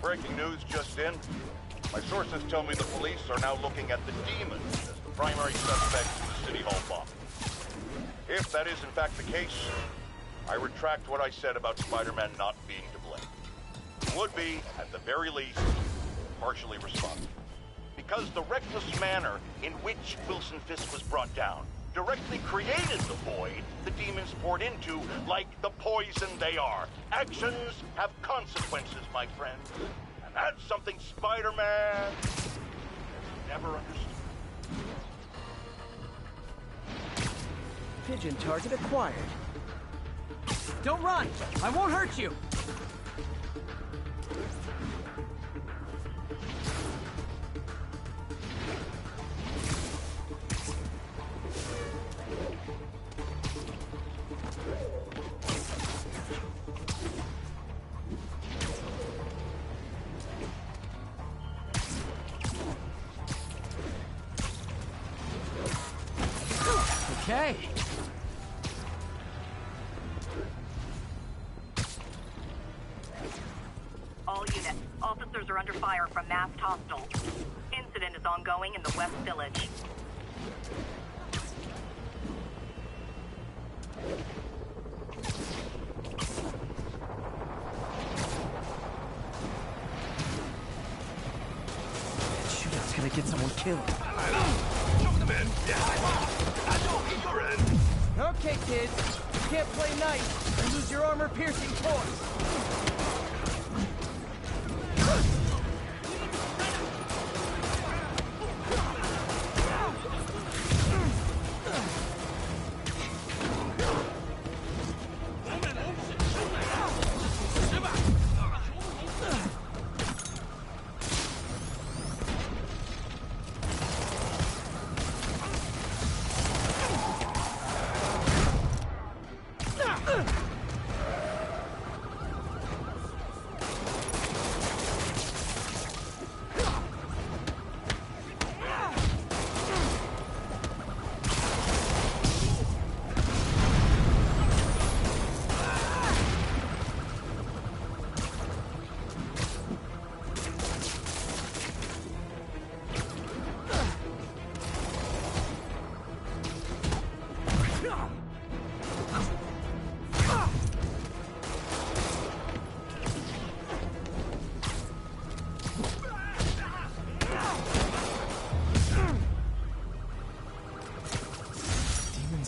Breaking news just in. My sources tell me the police are now looking at the demons as the primary suspects in the City Hall bomb. If that is in fact the case, I retract what I said about Spider-Man not being to blame. Would be, at the very least, partially responsible. Because the reckless manner in which Wilson Fisk was brought down directly created the void the demons poured into, like the poison they are. Actions have consequences, my friends. And that's something Spider-Man never understood. Pigeon target acquired. Don't run! I won't hurt you! Okay. All units, officers are under fire from masked hostiles. Incident is ongoing in the West Village. Shootout's gonna get someone killed. Okay, kids. You can't play nice and lose your armor-piercing toys.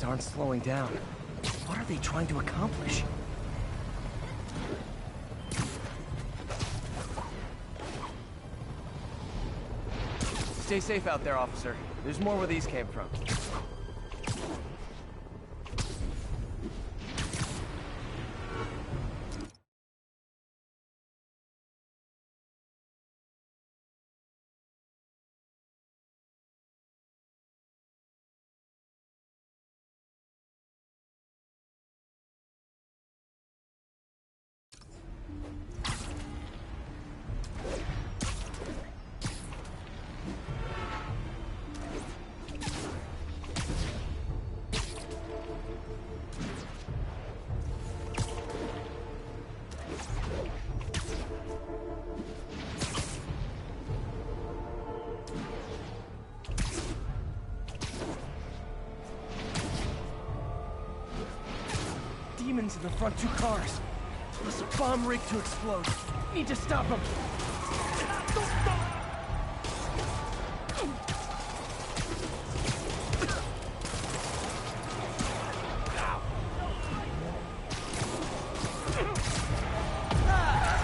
Aren't slowing down. are they trying to accomplish? Stay safe out there, officer. There's more where these came from. Demons in the front two cars. Plus a bomb rig to explode. Need to stop them.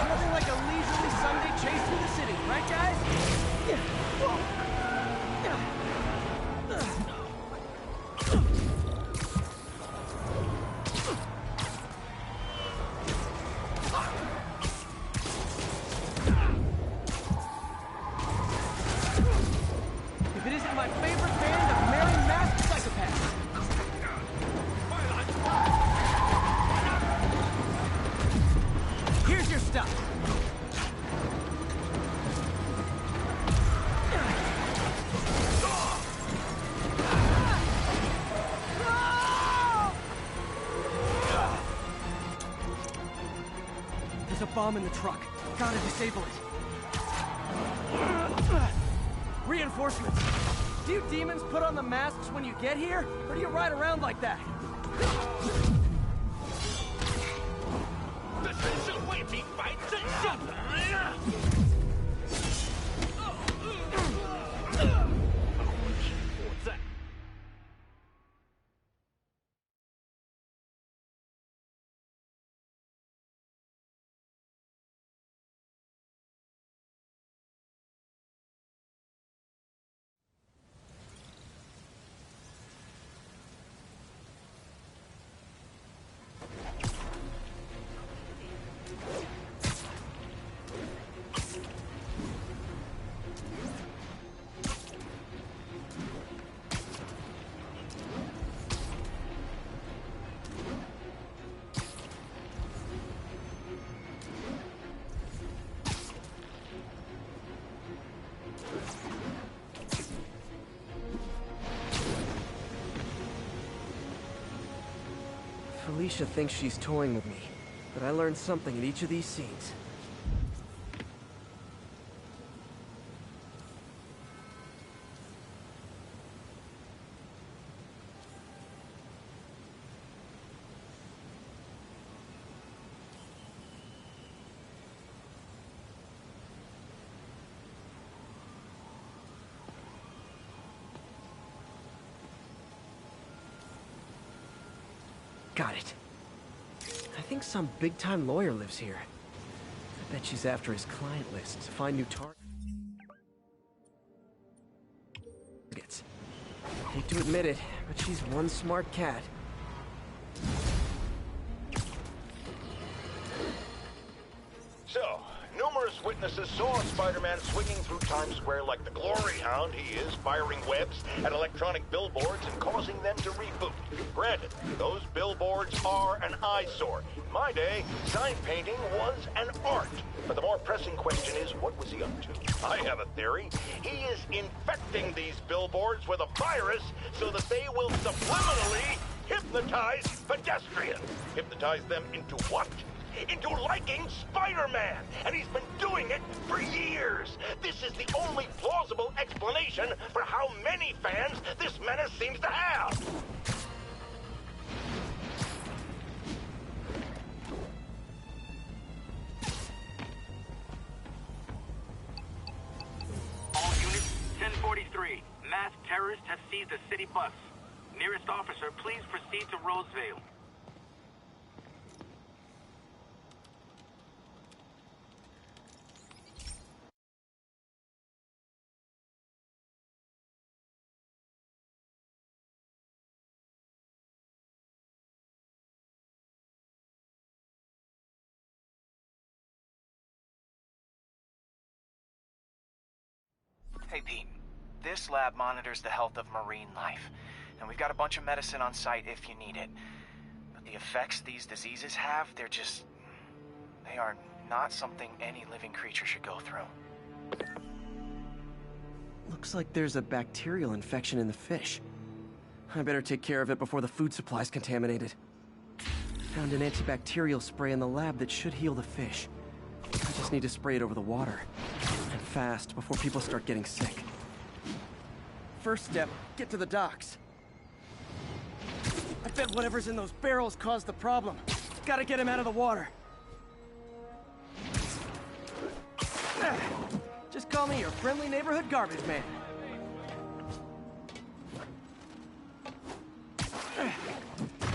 Nothing like a leisurely Sunday chase through the city, right, guys? If it isn't my favorite band of merry masked psychopaths. Here's your stuff. There's a bomb in the truck. Gotta disable it. Reinforcements. Do you demons put on the masks when you get here? Or do you ride around like that? Felicia thinks she's toying with me, but I learned something in each of these scenes. Got it. I think some big-time lawyer lives here. I bet she's after his client list to find new targets. Hate to admit it, but she's one smart cat. So, numerous witnesses saw Spider-Man swinging through Times Square like the glory hound he is, firing webs at electronic billboards and causing them to reboot. Granted, those billboards are an eyesore. In my day, sign painting was an art. But the more pressing question is, what was he up to? I have a theory. He is infecting these billboards with a virus so that they will subliminally hypnotize pedestrians. Hypnotize them into what? Into liking Spider-Man! And he's been doing it for years! This is the only plausible explanation for how many fans this menace seems to have! All units, 1043. Masked terrorist has seized a city bus. Nearest officer, please proceed to Roseville. Hey, Pete. This lab monitors the health of marine life, and we've got a bunch of medicine on site if you need it. But the effects these diseases have, they are not something any living creature should go through. Looks like there's a bacterial infection in the fish. I better take care of it before the food supply's contaminated. Found an antibacterial spray in the lab that should heal the fish. I just need to spray it over the water. And fast, before people start getting sick. First step, get to the docks. I bet whatever's in those barrels caused the problem. Gotta get him out of the water. Just call me your friendly neighborhood garbage man.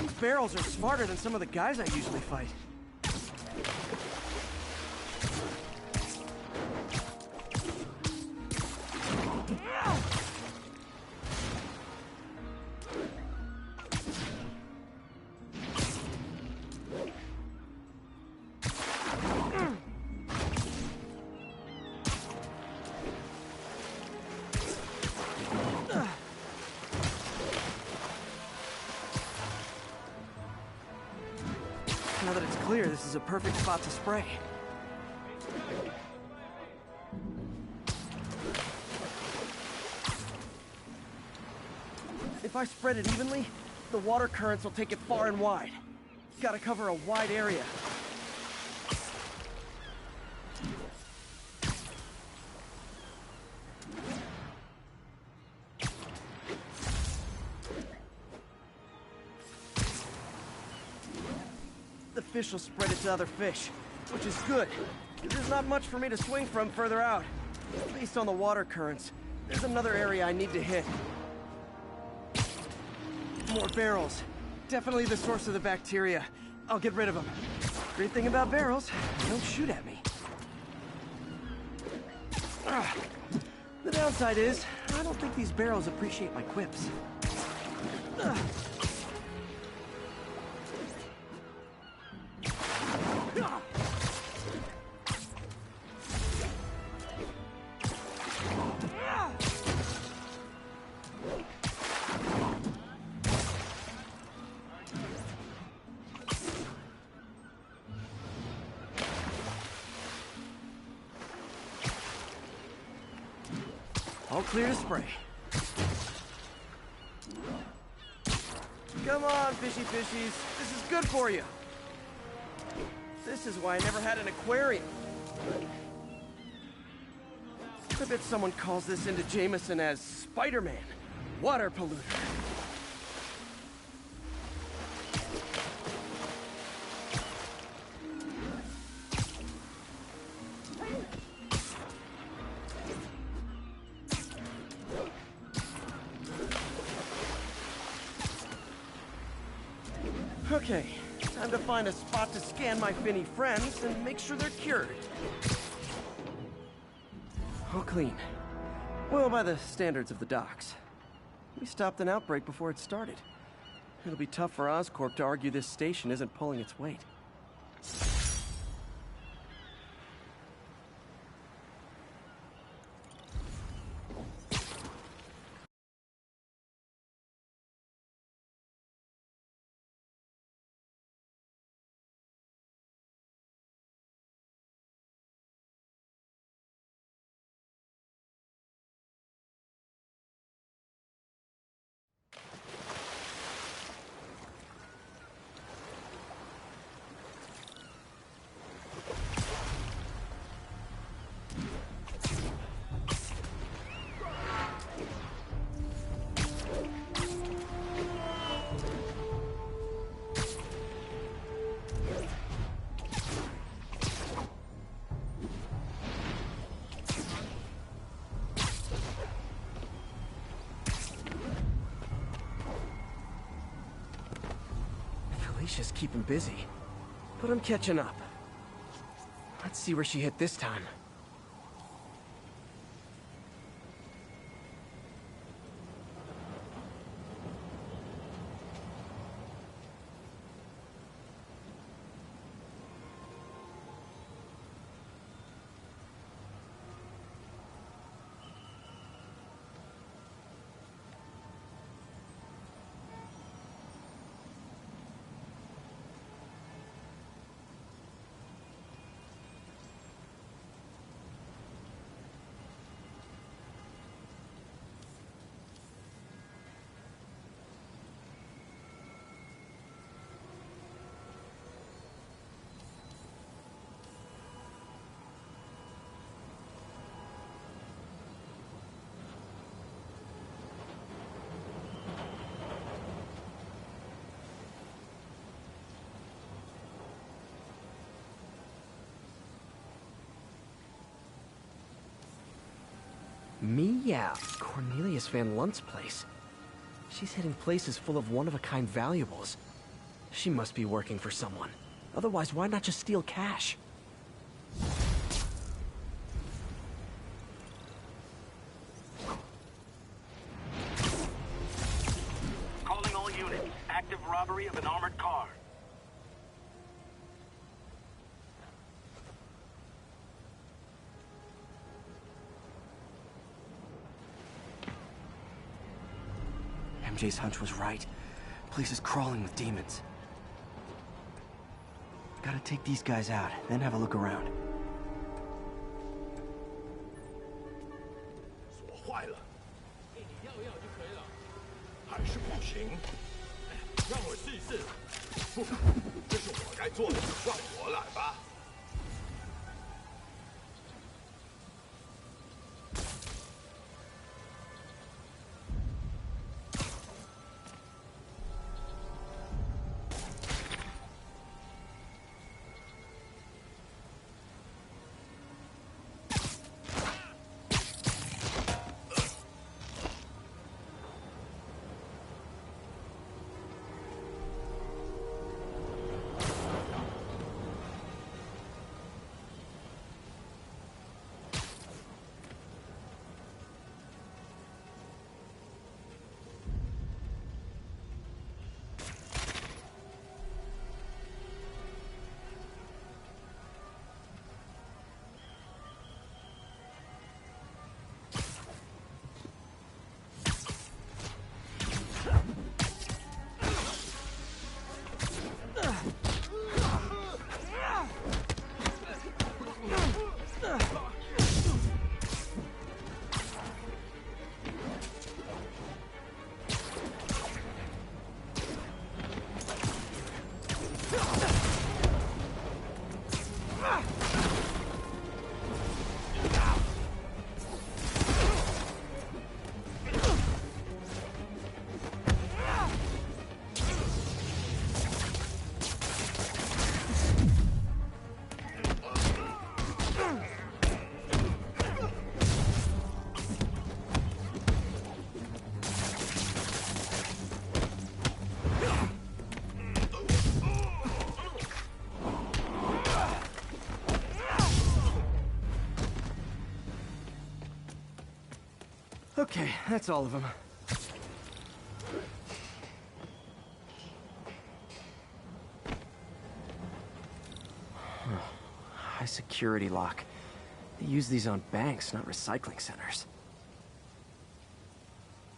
These barrels are smarter than some of the guys I usually fight. Now that it's clear, this is a perfect spot to spray. If I spread it evenly, the water currents will take it far and wide. Gotta cover a wide area. The fish will spread it to other fish, which is good. There's not much for me to swing from further out. Based on the water currents, there's another area I need to hit. More barrels. Definitely the source of the bacteria. I'll get rid of them. Great thing about barrels, they don't shoot at me. The downside is, I don't think these barrels appreciate my quips. All clear to spray. Come on, fishy fishies. This is good for you. This is why I never had an aquarium. I bet someone calls this into Jameson as Spiderman, water polluter. Okay, time to find a spot to scan my finny friends and make sure they're cured. All clean. Well, by the standards of the docks. We stopped an outbreak before it started. It'll be tough for Oscorp to argue this station isn't pulling its weight. Felicia's keeping busy, but I'm catching up. Let's see where she hit this time. Me? Yeah. Cornelius Van Lunt's place. She's hitting places full of one-of-a-kind valuables. She must be working for someone. Otherwise, why not just steal cash? Calling all units. Active robbery of an armored car. MJ's hunch was right. Place is crawling with demons. Gotta take these guys out, then have a look around. 锁坏了。你要就可以了。还是不行。让我试一试。不，这是我该做的，让我来吧。 Okay, that's all of them. High security lock. They use these on banks, not recycling centers.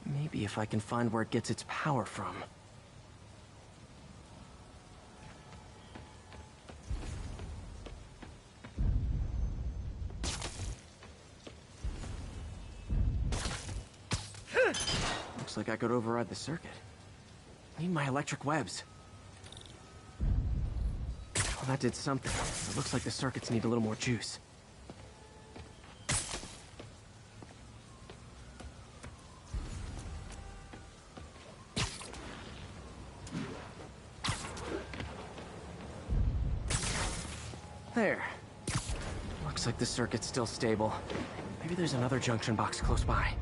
Maybe if I can find where it gets its power from. Looks like I could override the circuit. Need my electric webs. Well, that did something. It looks like the circuits need a little more juice. There. Looks like the circuit's still stable. Maybe there's another junction box close by.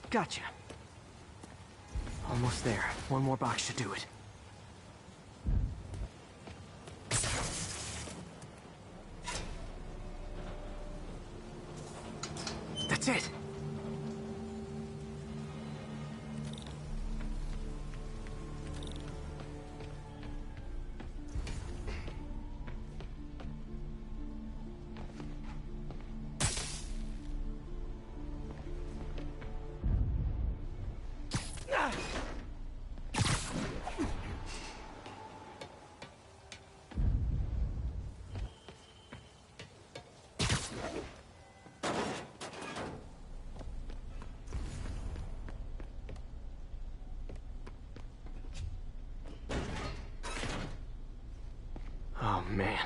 Gotcha. Almost there. One more box should do it. That's it. Man.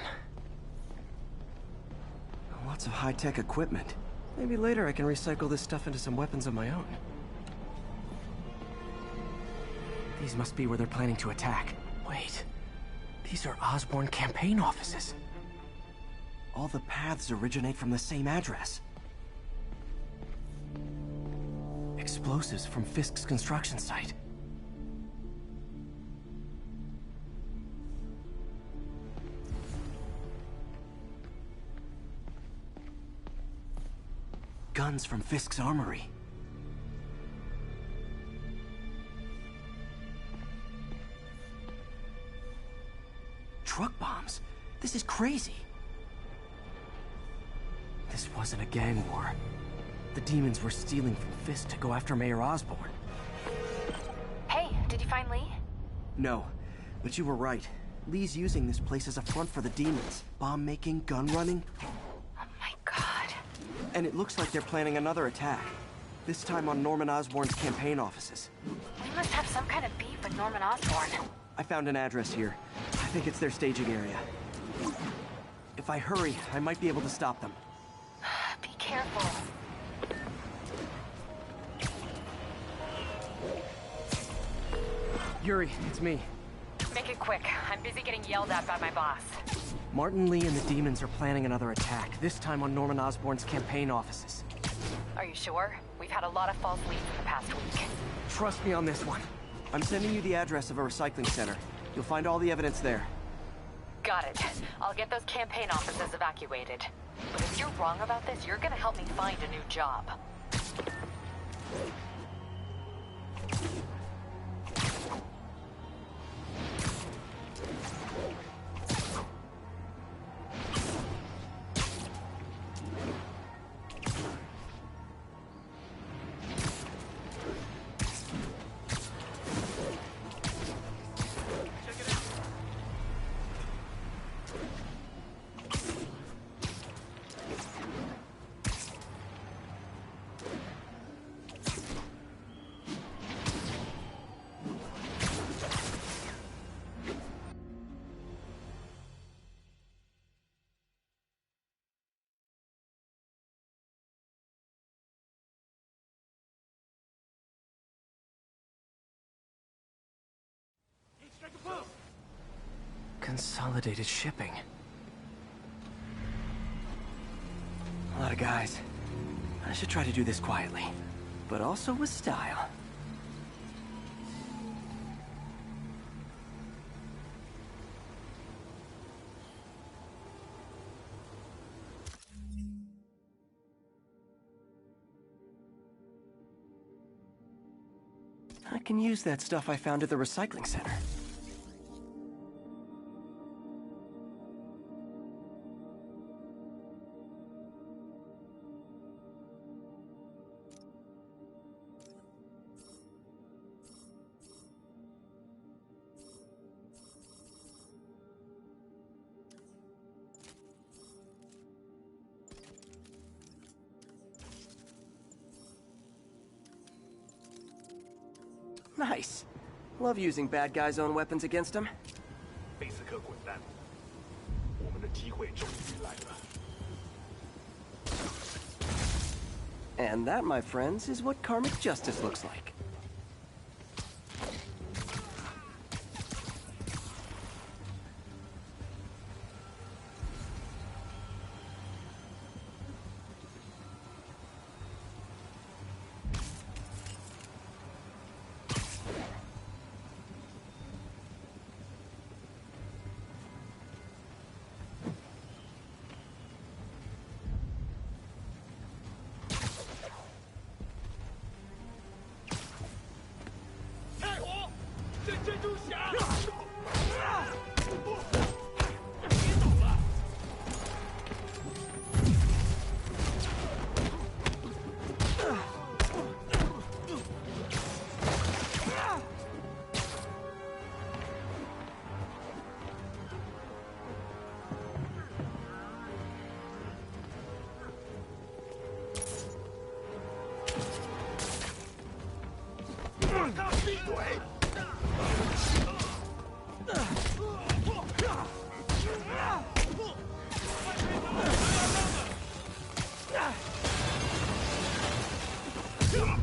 Lots of high-tech equipment. Maybe later I can recycle this stuff into some weapons of my own. These must be where they're planning to attack. Wait. These are Osborn campaign offices. All the paths originate from the same address. Explosives from Fisk's construction site. Guns from Fisk's armory. Truck bombs? This is crazy. This wasn't a gang war. The demons were stealing from Fisk to go after Mayor Osborn. Hey, did you find Lee? No, but you were right. Lee's using this place as a front for the demons. Bomb making, gun running. Oh my god. And it looks like they're planning another attack. This time on Norman Osborn's campaign offices. We must have some kind of beef with Norman Osborn. I found an address here. I think it's their staging area. If I hurry, I might be able to stop them. Be careful. Yuri, it's me. Make it quick. I'm busy getting yelled at by my boss. Martin Lee and the demons are planning another attack, this time on Norman Osborn's campaign offices. Are you sure? We've had a lot of false leads in the past week. Trust me on this one. I'm sending you the address of a recycling center. You'll find all the evidence there. Got it. I'll get those campaign offices evacuated. But if you're wrong about this, you're gonna help me find a new job. Consolidated shipping. A lot of guys. I should try to do this quietly, but also with style. I can use that stuff I found at the recycling center. Nice. Love using bad guys' own weapons against them. 贝斯克滚蛋！我们的机会终于来了。 And that, my friends, is what karmic justice looks like.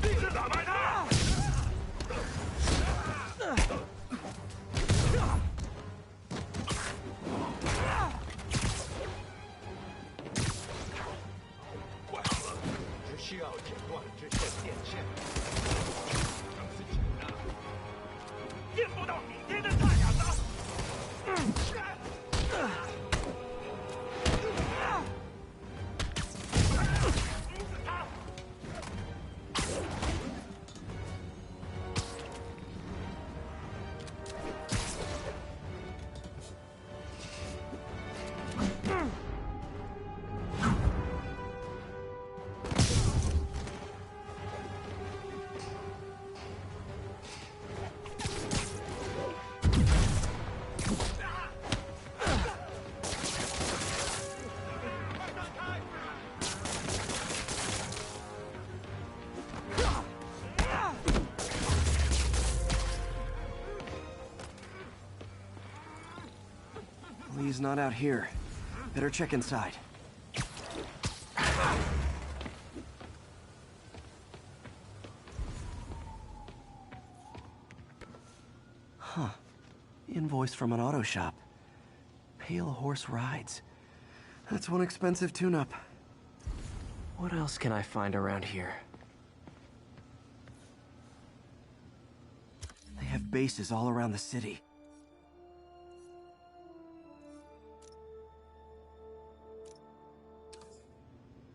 立志打败他！完了，只需要剪断这线电线，让自己呢见不到明天的太阳了。Lee's not out here. Better check inside. Huh. Invoice from an auto shop. Pale Horse Rides. That's one expensive tune-up. What else can I find around here? They have bases all around the city.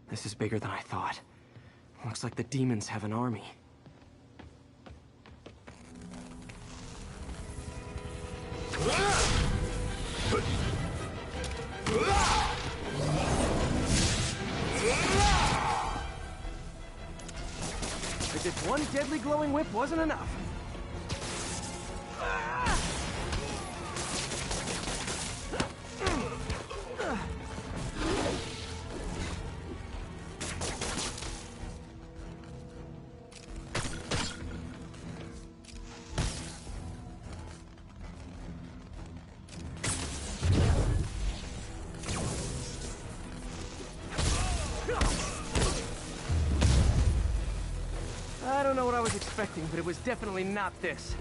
This is bigger than I thought. Looks like the demons have an army. As if one deadly glowing whip wasn't enough. I don't know what I was expecting, but it was definitely not this.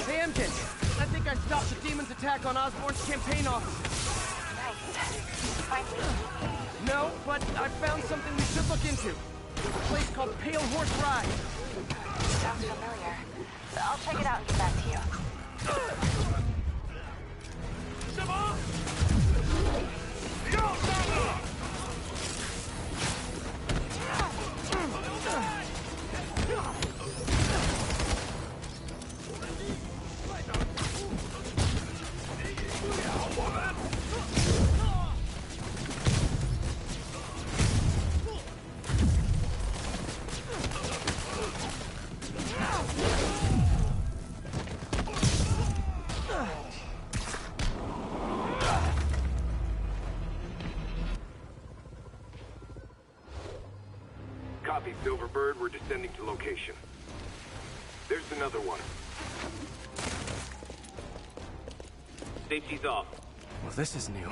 Hey, Emden, I think I stopped the demon's attack on Osborn's campaign office. Nice. Finally. No, but I found something we should look into. A place called Pale Horse Ride. Sounds familiar. I'll check it out and get back to you. 什么？要上了！ Copy, Silverbird. We're descending to location. There's another one. Safety's off. Well, this is new.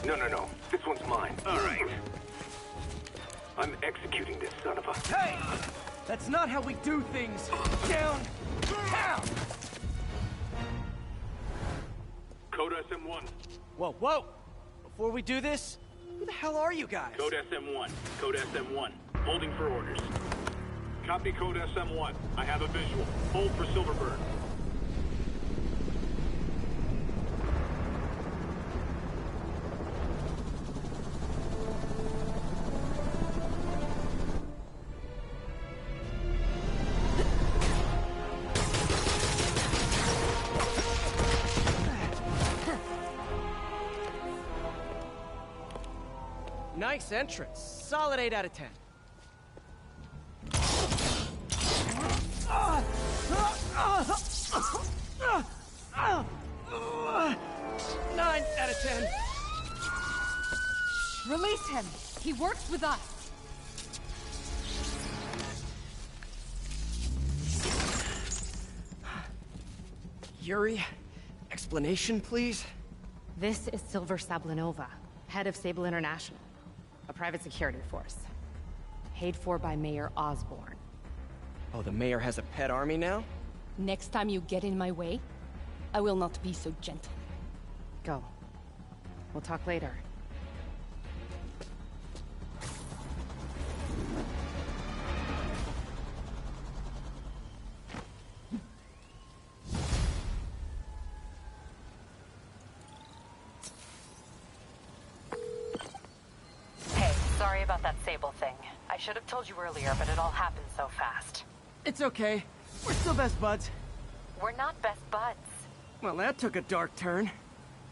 No. This one's mine. All right. I'm executing this son of a... Hey! That's not how we do things! Down! Down! Code SM1. Whoa! Before we do this, who the hell are you guys? Code SM1. Code SM1. Holding for orders. Copy Code SM1. I have a visual. Hold for Silverbird. Nice entrance. Solid 8 out of 10. 9 out of 10. Release him. He works with us. Yuri, explanation, please? This is Silver Sablinova, head of Sable International, a private security force. Paid for by Mayor Osborn. Oh, the mayor has a pet army now? Next time you get in my way, I will not be so gentle. Go. We'll talk later. Hey, sorry about that Sable thing. I should have told you earlier, but it all happened so fast. It's okay. We're still best buds. We're not best buds. Well, that took a dark turn.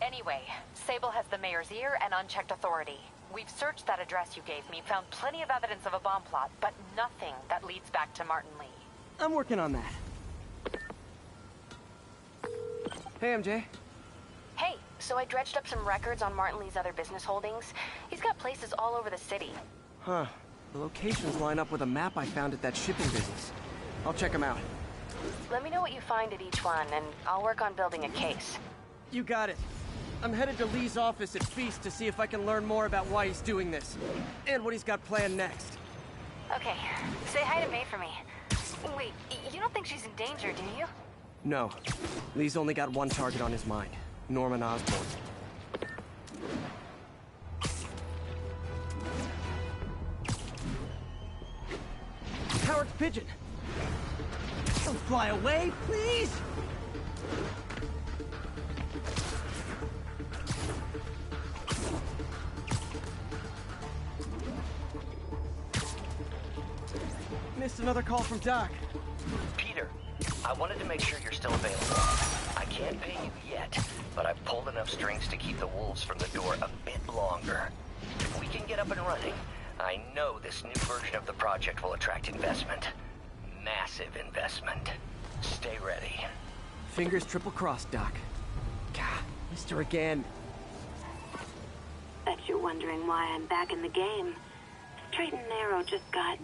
Anyway, Sable has the mayor's ear and unchecked authority. We've searched that address you gave me, found plenty of evidence of a bomb plot, but nothing that leads back to Martin Lee. I'm working on that. Hey, MJ. Hey, so I dredged up some records on Martin Lee's other business holdings. He's got places all over the city. Huh. The locations line up with a map I found at that shipping business. I'll check them out. Let me know what you find at each one, and I'll work on building a case. You got it. I'm headed to Lee's office at Feast to see if I can learn more about why he's doing this. And what he's got planned next. Okay, say hi to May for me. Wait, you don't think she's in danger, do you? No. Lee's only got one target on his mind. Norman Osborn. Howard's pigeon! Don't fly away, please! Missed another call from Doc. Peter, I wanted to make sure you're still available. I can't pay you yet, but I've pulled enough strings to keep the wolves from the door a bit longer. If we can get up and running, I know this new version of the project will attract investment. Massive investment. Stay ready. Fingers triple-crossed, Doc. God, missed her again. Bet you're wondering why I'm back in the game. Straight and narrow just got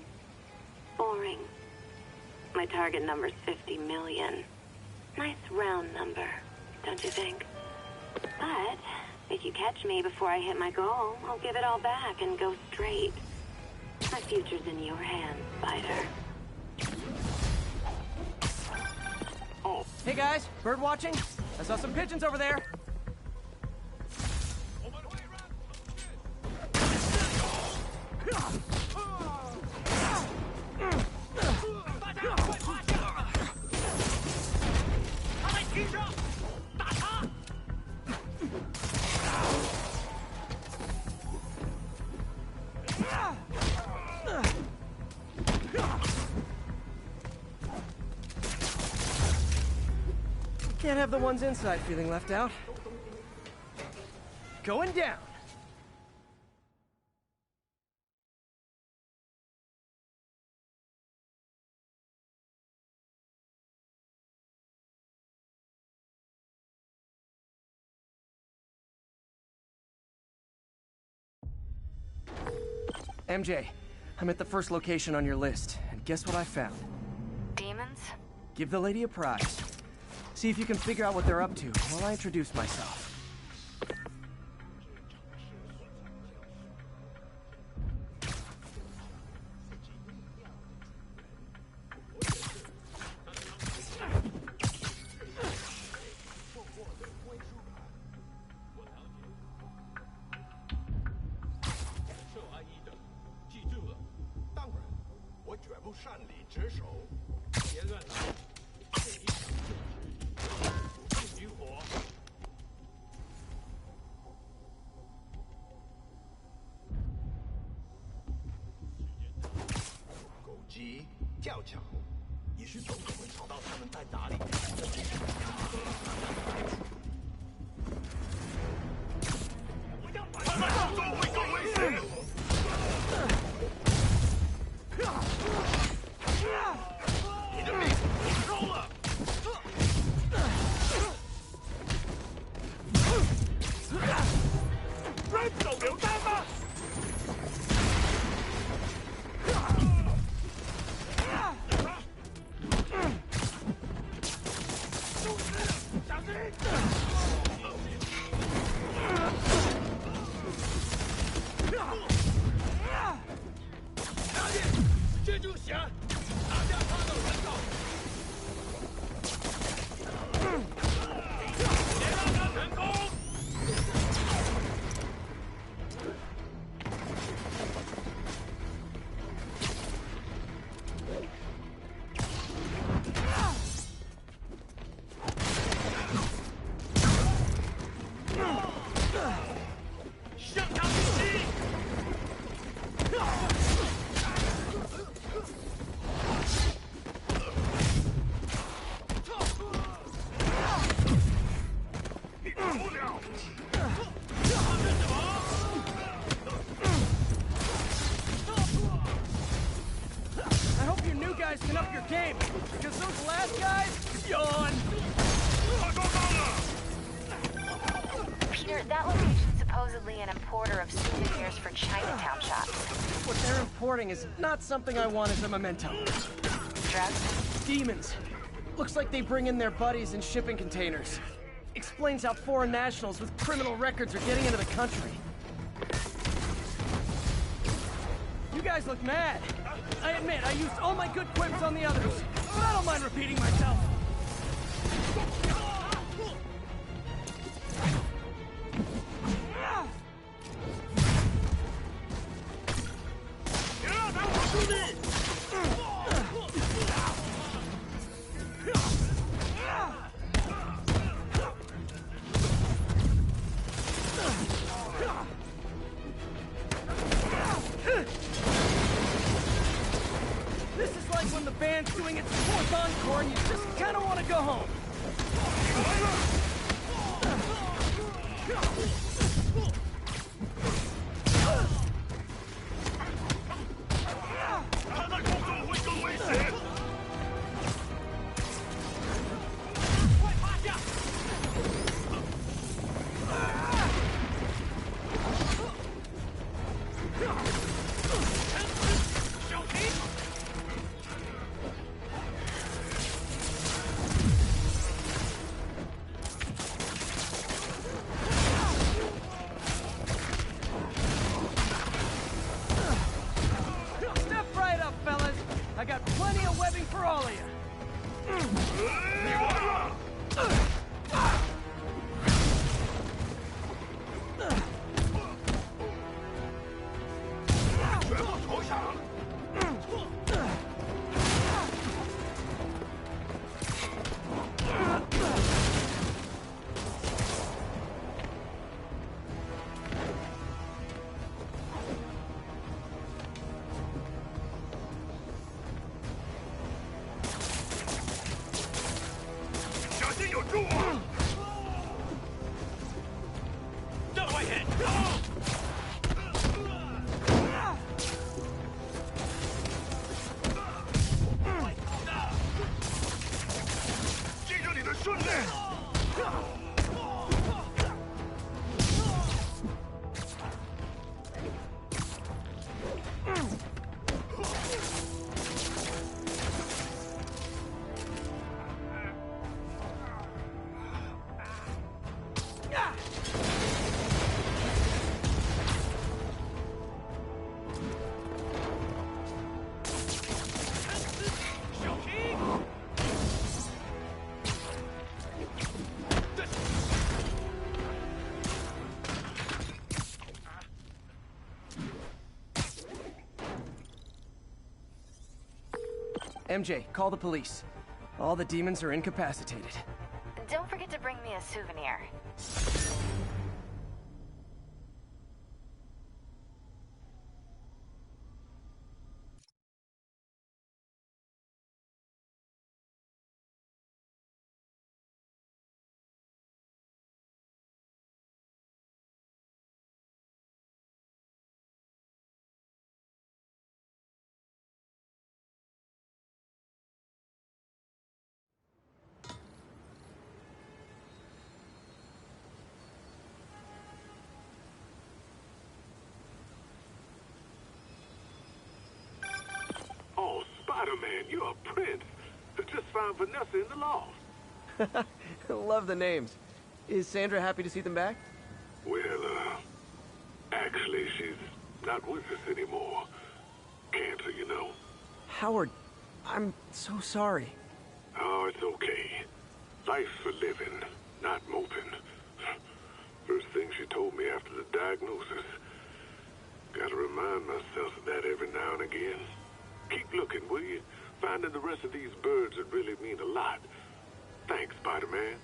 boring. My target number's 50 million. Nice round number, don't you think? But if you catch me before I hit my goal, I'll give it all back and go straight. My future's in your hands, Spider. Oh. Hey guys, bird watching? I saw some pigeons over there. Can't have the ones inside feeling left out. Going down. MJ, I'm at the first location on your list, and guess what I found? Demons? Give the lady a prize. See if you can figure out what they're up to while I introduce myself. supposedly an importer of souvenirs for Chinatown shops. What they're importing is not something I want as a memento. Drugs? Demons. Looks like they bring in their buddies in shipping containers. Explains how foreign nationals with criminal records are getting into the country. You guys look mad. I admit, I used all my good quips on the others, but I don't mind repeating myself. This is like when the band's doing its fourth encore and you just kind of want to go home. I got plenty of webbing for all of you. MJ, call the police. All the demons are incapacitated. Don't forget to bring me a souvenir. Oh, Spider-Man, you're a prince. Just found Vanessa in the loft. Love the names. Is Sandra happy to see them back? Well, actually, she's not with us anymore. Cancer, you know. Howard, I'm so sorry. Oh, it's okay. Life's for living, not moping. First thing she told me after the diagnosis. Gotta remind myself of that every now and again. Keep looking, will you? Finding the rest of these birds would really mean a lot. Thanks, Spider-Man.